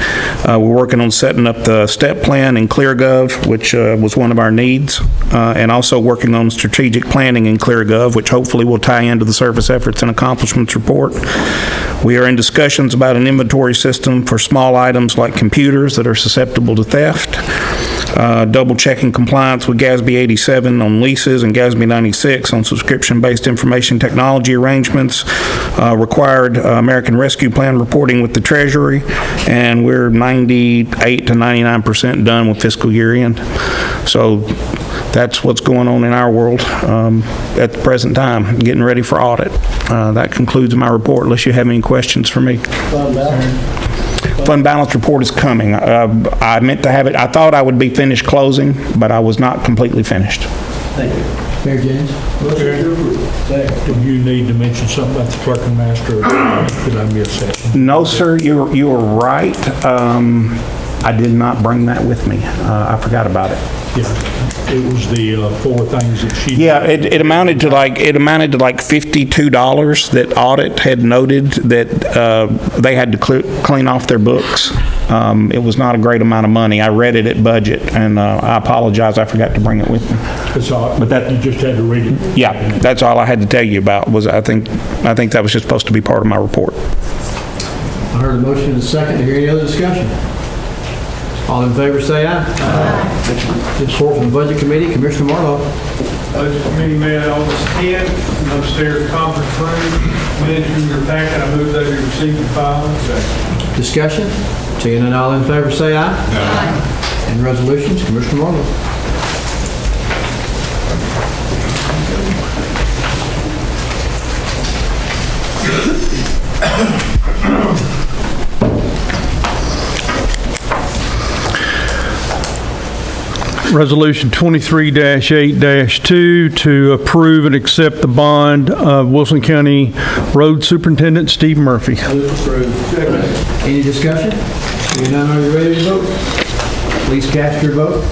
We're working on setting up the step plan in ClearGov, which was one of our needs, and also working on strategic planning in ClearGov, which hopefully will tie into the service efforts and accomplishments report. We are in discussions about an inventory system for small items like computers that are susceptible to theft, double checking compliance with GASB 87 on leases and GASB 96 on subscription-based information technology arrangements, required American Rescue Plan reporting with the Treasury, and we're 98 to 99% done with fiscal year end. So that's what's going on in our world at the present time, getting ready for audit. That concludes my report, unless you have any questions for me. Fund balance report is coming. I meant to have it, I thought I would be finished closing, but I was not completely finished. Thank you. Mayor James? Do you need to mention something about the clerk and master? Did I miss that? No, sir, you were right. I did not bring that with me. I forgot about it. Yeah, it was the 4 things that she. Yeah, it amounted to like $52 that audit had noted that they had to clean off their books. It was not a great amount of money. I read it at budget, and I apologize, I forgot to bring it with me. That's all, But that, you just had to read it. yeah, that's all I had to tell you about. Was I think that was just supposed to be part of my report. I heard the motion in a second. Is there any other discussion? All in favor, say aye. Aye. Report from the Budget Committee, Commissioner Marlowe. Budget Committee met August 10th, upstairs conference room. Minutes in your packet, I move that we receive and file. Discussion? Seeing none, all in favor, say aye. Aye. And resolutions, Commissioner Marlowe. Resolution 23-8-2 to approve and accept the bond of Wilson County Road Superintendent Steve Murphy. Any discussion? Seeing none, are you ready to vote? Please cast your vote.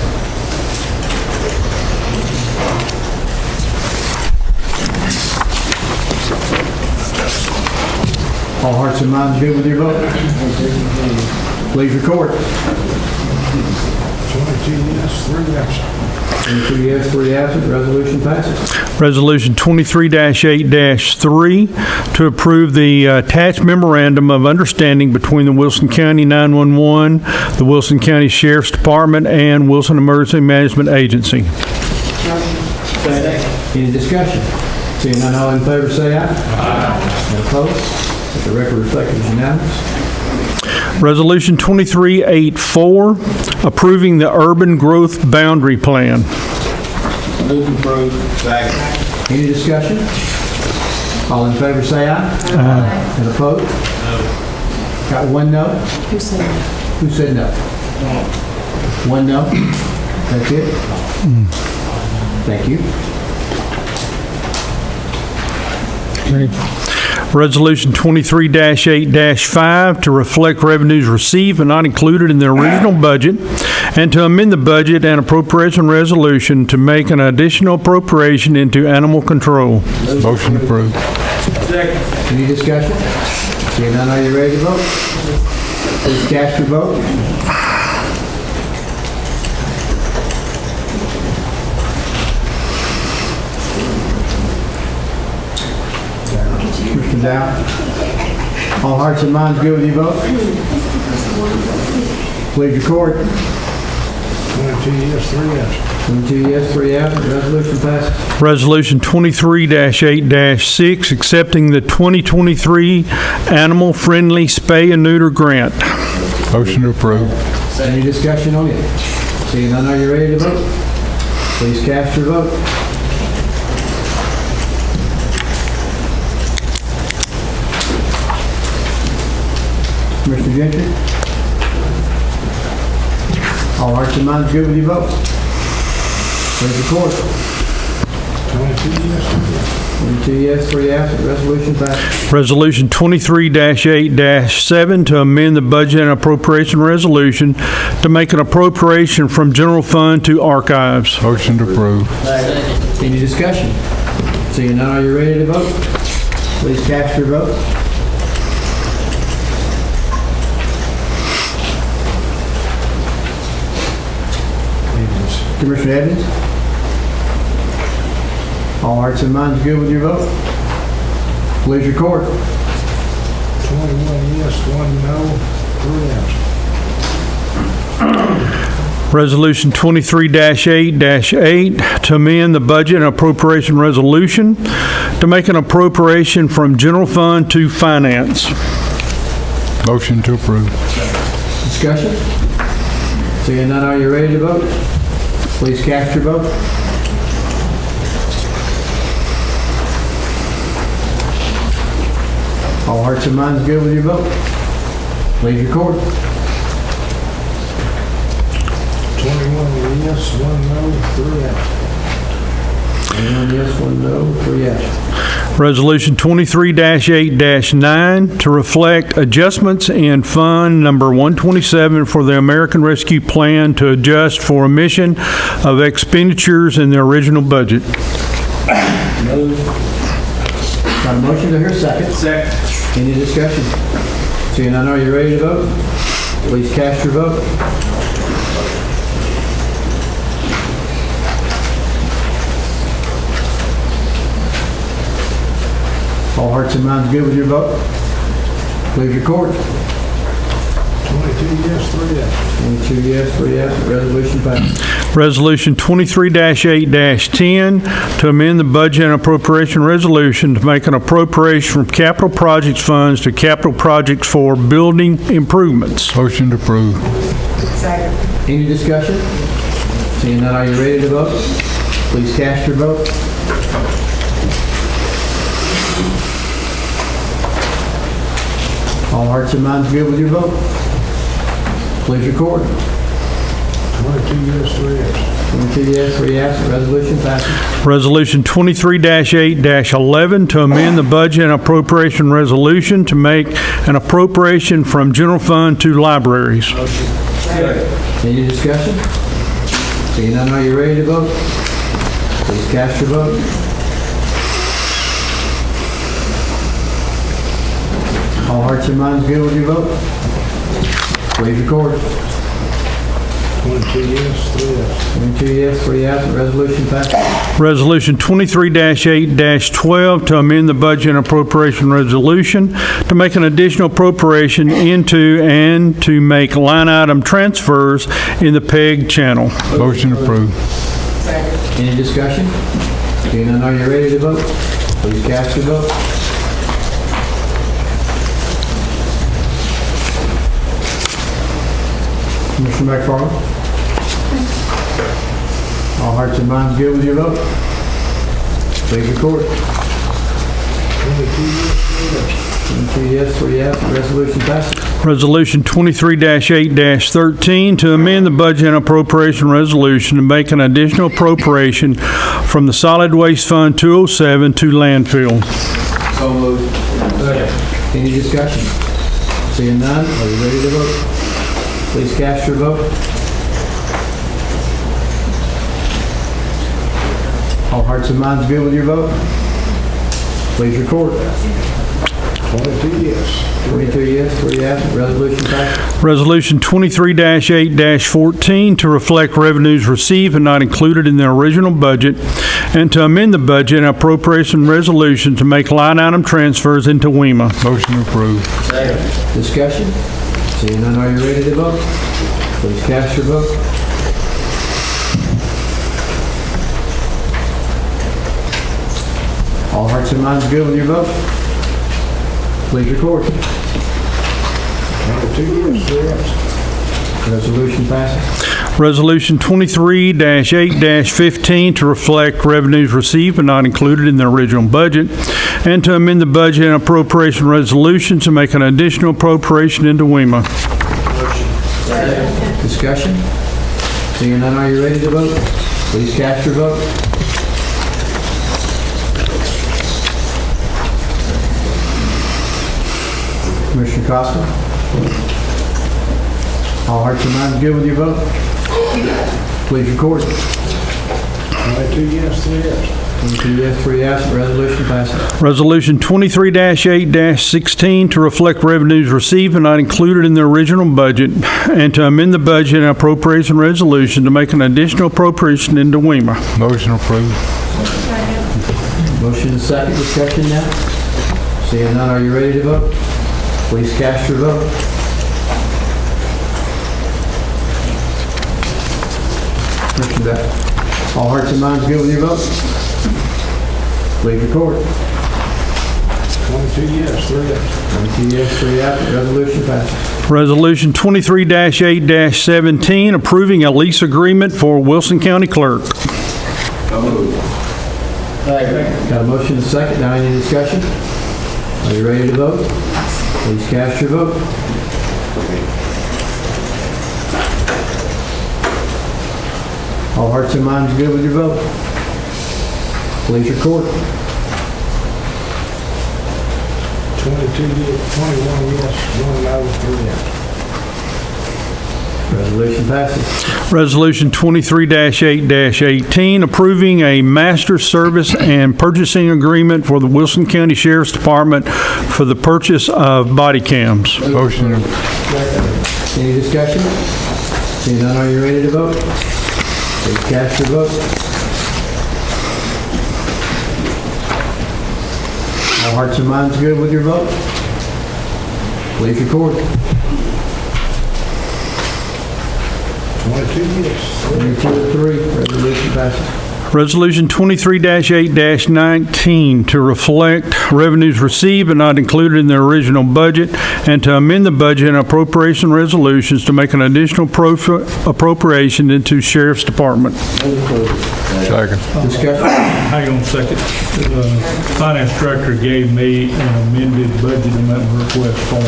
All hearts and minds good with your vote? Please record. 22 yes, 3 absent. 22 yes, 3 absent, resolution passes. Resolution 23-8-3 to approve the attached memorandum of understanding between the Wilson County 911, the Wilson County Sheriff's Department, and Wilson Emergency Management Agency. Any discussion? Seeing none, all in favor say aye. Aye. And opposed? Let the record reflect it is unanimous. Resolution 23-8-4, approving the urban growth boundary plan. Move approved. Second. Any discussion? All in favor say aye. Aye. And opposed? No. Got one no? Who said no? Who said no? One no? That's it? Thank you. Resolution 23-8-5 to reflect revenues received but not included in the original budget, and to amend the budget and appropriation resolution to make an additional appropriation into animal control. Motion approved. Any discussion? Seeing none, are you ready to vote? Please cast your vote. Mr. Dow? All hearts and minds good with your vote? Please record. 22 yes, 3 absent. 22 yes, 3 absent, resolution passes. Resolution 23-8-6, accepting the 2023 Animal Friendly Spay and Neuter Grant. Motion approved. Any discussion on it? Seeing none, are you ready to vote? Please cast your vote. Mr. Gentry? All hearts and minds good with your vote? Please record. 22 yes, 3 absent, resolution passes. Resolution 23-8-7 to amend the budget and appropriation resolution to make an appropriation from general fund to archives. Motion approved. Any discussion? Seeing none, are you ready to vote? Please cast your vote. Commissioner Evans? All hearts and minds good with your vote? Please record. 21 yes, 1 no, 3 absent. Resolution 23-8-8 to amend the budget and appropriation resolution to make an appropriation from general fund to finance. Motion to approve. Discussion? Seeing none, are you ready to vote? Please cast your vote. All hearts and minds good with your vote? Please record. 21 yes, 1 no, 3 absent. 21 yes, 1 no, 3 absent. Resolution 23-8-9 to reflect adjustments in Fund Number 127 for the American Rescue Plan to adjust for omission of expenditures in the original budget. Got a motion, to hear a second? Second. Any discussion? Seeing none, are you ready to vote? Please cast your vote. All hearts and minds good with your vote? Please record. 22 yes, 3 yes. 22 yes, 3 yes, resolution passes. Resolution 23-8-10 to amend the budget and appropriation resolution to make an appropriation from capital projects funds to capital projects for building improvements. Motion to approve. Any discussion? Seeing none, are you ready to vote? Please cast your vote. All hearts and minds good with your vote? Please record. 22 yes, 3 yes. 22 yes, 3 yes, resolution passes. Resolution 23-8-11 to amend the budget and appropriation resolution to make an appropriation from general fund to libraries. Any discussion? Seeing none, are you ready to vote? Please cast your vote. All hearts and minds good with your vote? Please record. 22 yes, 3 yes. 22 yes, 3 yes, resolution passes. Resolution 23-8-12 to amend the budget and appropriation resolution to make an additional appropriation into and to make line item transfers in the PEG channel. Motion approved. Any discussion? Seeing none, are you ready to vote? Please cast your vote. Commissioner McFarland? All hearts and minds good with your vote? Please record. 22 yes, 3 yes, resolution passes. Resolution 23-8-13 to amend the budget and appropriation resolution to make an additional appropriation from the Solid Waste Fund 207 to landfill. So moved. Any discussion? Seeing none, are you ready to vote? Please cast your vote. All hearts and minds good with your vote? Please record. 22 yes. 22 yes, 3 yes, resolution passes. Resolution 23-8-14 to reflect revenues received and not included in the original budget, and to amend the budget and appropriation resolution to make line item transfers into WEMA. Motion approved. Discussion? Seeing none, are you ready to vote? Please cast your vote. All hearts and minds good with your vote? Please record. 22 yes, 3 yes. Resolution passes. Resolution 23-8-15 to reflect revenues received but not included in the original budget, and to amend the budget and appropriation resolution to make an additional appropriation into WEMA. Discussion? Seeing none, are you ready to vote? Please cast your vote. Commissioner Costa? All hearts and minds good with your vote? Please record. 22 yes, 3 yes. 22 yes, 3 yes, resolution passes. Resolution 23-8-16 to reflect revenues received and not included in the original budget, and to amend the budget and appropriation resolution to make an additional appropriation into WEMA. Motion approved. Motion and second, discussion now. Seeing none, are you ready to vote? Please cast your vote. Commissioner Beck. All hearts and minds good with your vote? Please record. 22 yes, 3 yes. 22 yes, 3 yes, resolution passes. Resolution 23-8-17 approving a lease agreement for Wilson County Clerk. Got a motion and second, now any discussion? Are you ready to vote? Please cast your vote. All hearts and minds good with your vote? Please record. 21 yes, 1 no, 3 absent. Resolution passes. Resolution 23-8-18, approving a master service and purchasing agreement for the Wilson County Sheriff's Department for the purchase of body cams. Motion. Any discussion? Seeing none, are you ready to vote? Please cast your vote. All hearts and minds good with your vote? Please record. 22 yes. 22-3, resolution passes. Resolution 23-8-19, to reflect revenues received but not included in the original budget, and to amend the budget and appropriation resolutions to make an additional appropriation into Sheriff's Department. Second. Discussion? Hang on a second. The finance director gave me an amended budget amendment request form.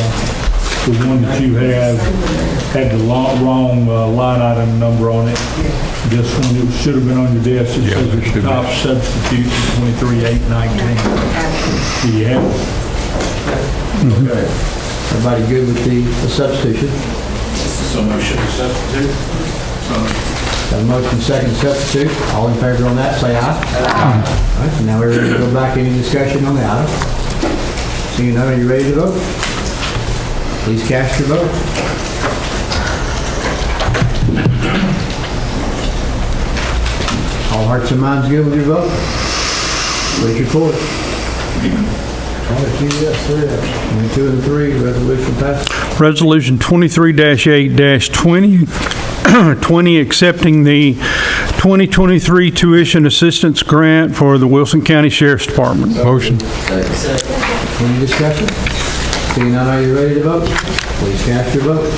The one that you have had the wrong line item number on it. This one, it should have been on your desk. It says at the top substitute 23-8-19. Do you have it? Okay. Everybody good with the substitution? So motion to substitute. Got a motion, second substitute. All in favor on that, say aye. Aye. All right, now we're ready to go back. Any discussion on the item? Seeing none, are you ready to vote? Please cast your vote. All hearts and minds good with your vote? Please record. 22 yes, 3 absent. 22 and 3, resolution passes. Resolution 23-8-20, accepting the 2023 tuition assistance grant for the Wilson County Sheriff's Department. Motion. Any discussion? Seeing none, are you ready to vote? Please cast your vote.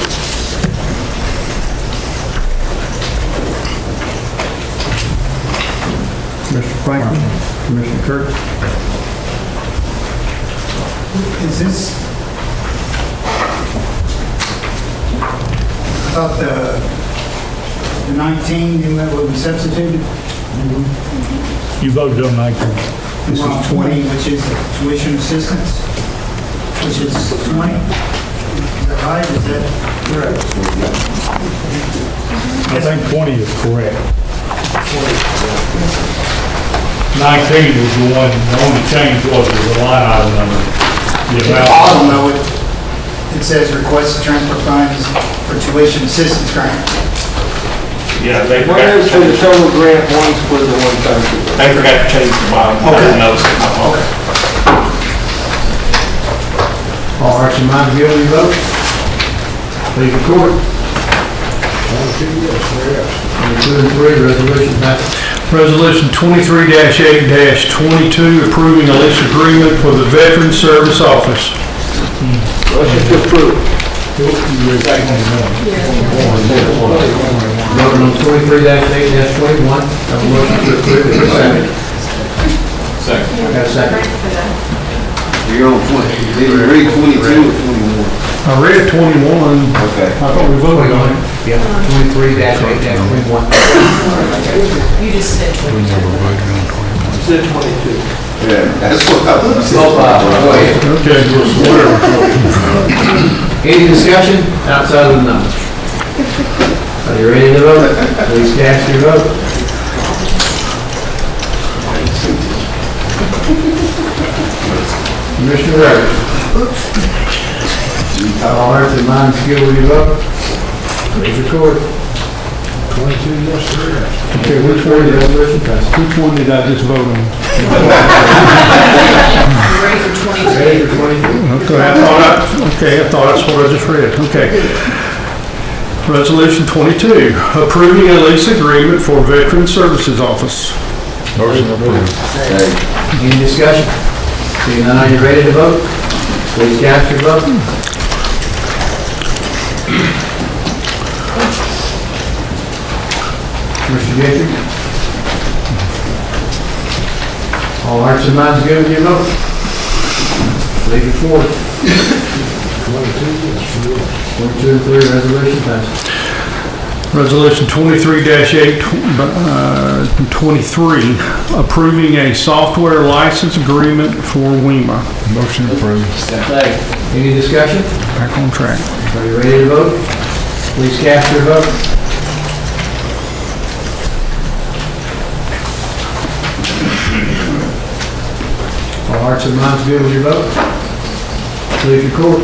Mr. Franklin, Commissioner Kurtz. Is this about the 19 that will be substituted? You voted on 19. This is 20, which is the tuition assistance, which is 20. Is that right? Is that correct? I think 20 is correct. 19 was the one, the only change was the line item number. The At the amount. bottom though, it says request to transfer funds for tuition assistance grant. Yeah, they One forgot to is for the change, total grant, one's for the one-time. they forgot to change the bottom. Okay. Notes. Okay. All hearts and minds good with your vote? Please record. 22 yes, 3 absent. 22 and 3, resolution passes. Resolution 23-8-22, approving a lease agreement for the Veteran Service Office. Motion to approve. Voting on 23-8-21, have a motion to approve. Is there a second? Second. Got a second? You're on 20. Did you read 22 or 21? I read 21. Okay. I thought we voted on it. Yeah, 23-8-21. You just said Said 22. Yeah, that's what I was saying. Go ahead. Okay, whatever. Any discussion outside of the numbers? Are you ready to vote? Please cast your vote. Commissioner Rogers. All hearts and minds good with your vote? Please record. 22 yes, 3 absent. Okay, which one did resolution pass? Which one did I just vote on? ready for 22. Ready for 22? Okay, I thought that's what I just read. Okay. Resolution 22, approving a lease agreement for Veteran Services Office. Motion approved. Any discussion? Seeing none, are you ready to vote? Please cast your vote. Mr. Gentry? All hearts and minds good with your vote? Please record. 22 yes, 3 absent. 22 and 3, resolution passes. Resolution 23-823, approving a software license agreement for WEMA. Motion approved. Any discussion? Back on track. Are you ready to vote? Please cast your vote. All hearts and minds good with your vote? Please record.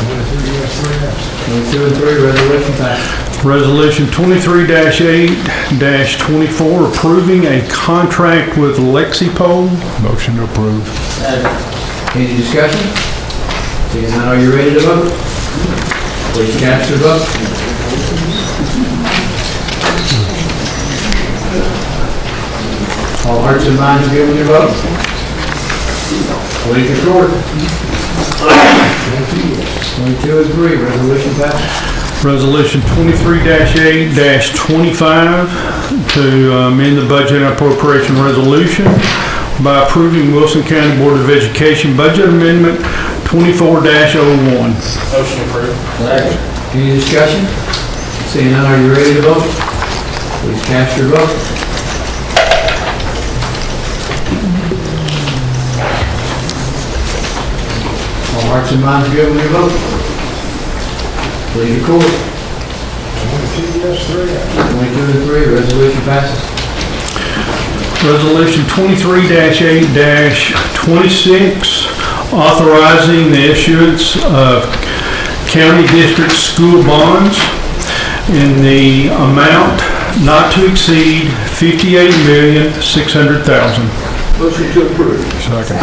23 yes, 3 absent. 22 and 3, resolution passed. Resolution 23-8-24, approving a contract with Lexipol. Motion approved. Any discussion? Seeing none, are you ready to vote? Please cast your vote. All hearts and minds are good with your vote? Please record. 22 and 3, resolution passed. Resolution 23-8-25 to amend the budget and appropriation resolution by approving Wilson County Board of Education Budget Amendment 24-01. Motion approved. Any discussion? Seeing none, are you ready to vote? Please cast your vote. All hearts and minds good with your vote? Please record. 22 yes, 3 absent. 22 and 3, resolution passes. Resolution 23-8-26, authorizing the issuance of county district school bonds in the amount not to exceed $58,600,000. Motion to approve. Second.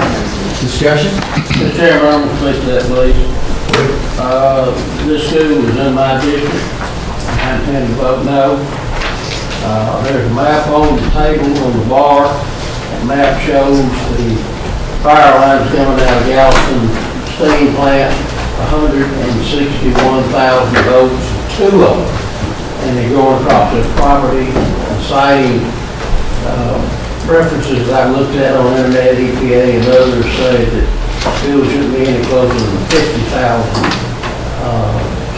Discussion? Mr. Chairman, I'm gonna speak to that, please. This school was in my district. I intend to vote no. There's a map on the table on the bar. That map shows the fire lines coming out of Galveston steam plant, 161,000 volts, 2 of them. And they're going across this property, citing references that I looked at on internet, EPA and others say that school shouldn't be any closer than 50,000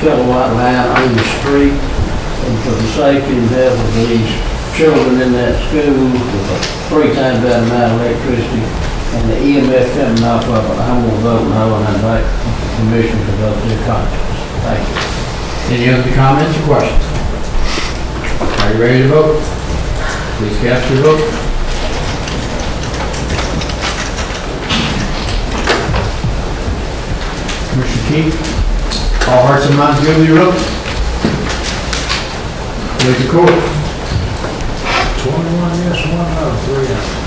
kilowatt line on the street. And for the safety and health of these children in that school, with 3 times that amount of electricity and the EMF coming off of it, I'm going to vote no, and I invite the commission to vote their conscience. Thank you. Any other comments or questions? Are you ready to vote? Please cast your vote. Commissioner Keith, all hearts and minds good with your vote? Please record. 21 yes, 1 no, 3 absent.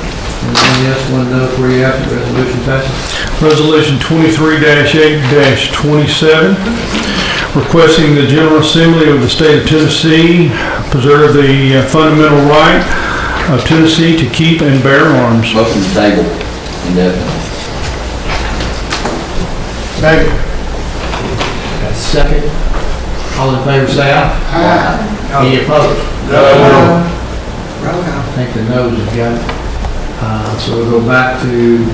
1 yes, 1 no, 3 absent, resolution passes. Resolution 23-8-27, requesting the General Assembly of the State of Tennessee preserve the fundamental right of Tennessee to keep and bear arms. Motion to table indefinitely. Second. Second. All in favor say aye. Aye. Any opposed? No. I think the noes have got it. So we'll go back to, do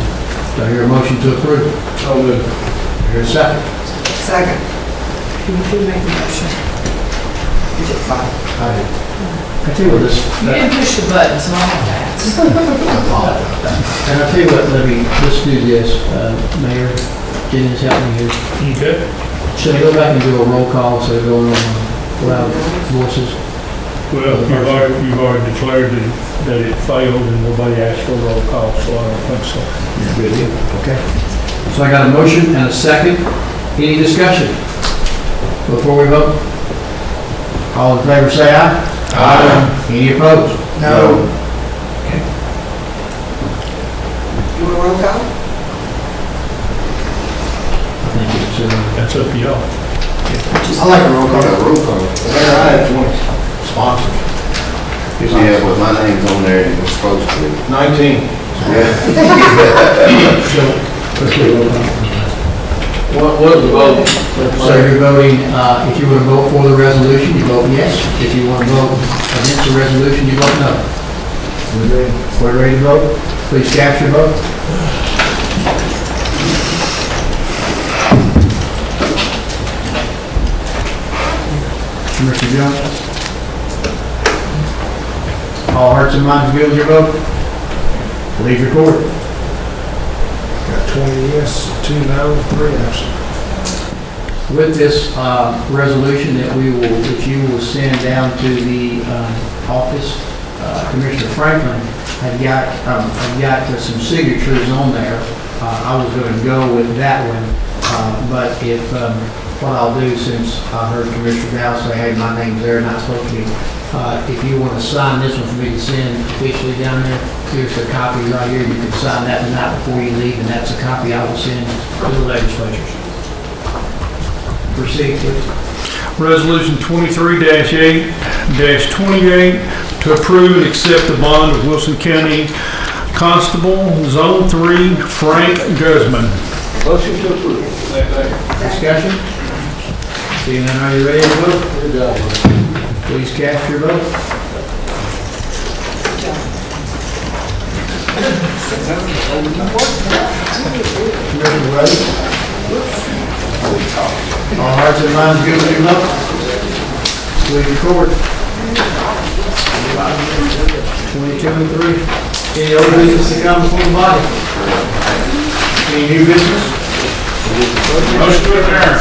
I hear a motion to approve? So moved. Hear a second? Second. Who made the motion? Is it five? I tell you what, this, You didn't push the button, so I'll have and I tell you what, let's do this, Mayor, Jenny's helping me here. Okay. Should I go back and do a roll call instead of going on loud voices? Well, you've already declared that it failed and nobody asked for a roll call, so I don't think so. Good deal. Okay. So I got a motion and a second. Any discussion before we vote? All in favor say aye. Aye. Any opposed? No. You want a roll call? I think it's, That's up to y'all. I like a roll call. Mayor, I have one sponsor. Yeah, but my name's on there and it was supposed to be. 19. Yeah. What is the vote? So you're voting, if you want to vote for the resolution, you vote yes. If you want to vote against the resolution, you vote no. We're ready to vote? Please cast your vote. Commissioner Jones? All hearts and minds good with your vote? Please record. Got 20 yes, 2 no, 3 absent. With this resolution that you will send down to the office, Commissioner Franklin, I've got some signatures on there. I was going to go with that one, but what I'll do, since I heard Commissioner Dow say, hey, my name's there, not supposed to be, if you want to sign this one for me to send officially down there, here's a copy right here. You can sign that the night before you leave, and that's a copy I will send to the legislatures. Proceed, please. Resolution 23-8-28 to approve and accept the bond of Wilson County Constable, Zone 3, Frank Guzman. Motion to approve. Discussion? Seeing none, are you ready to vote? Please cast your vote. Commissioner Rhodes? All hearts and minds good with your vote? Please record. 22 and 3. Any other business to come before the body? Any new business? Motion to adjourn.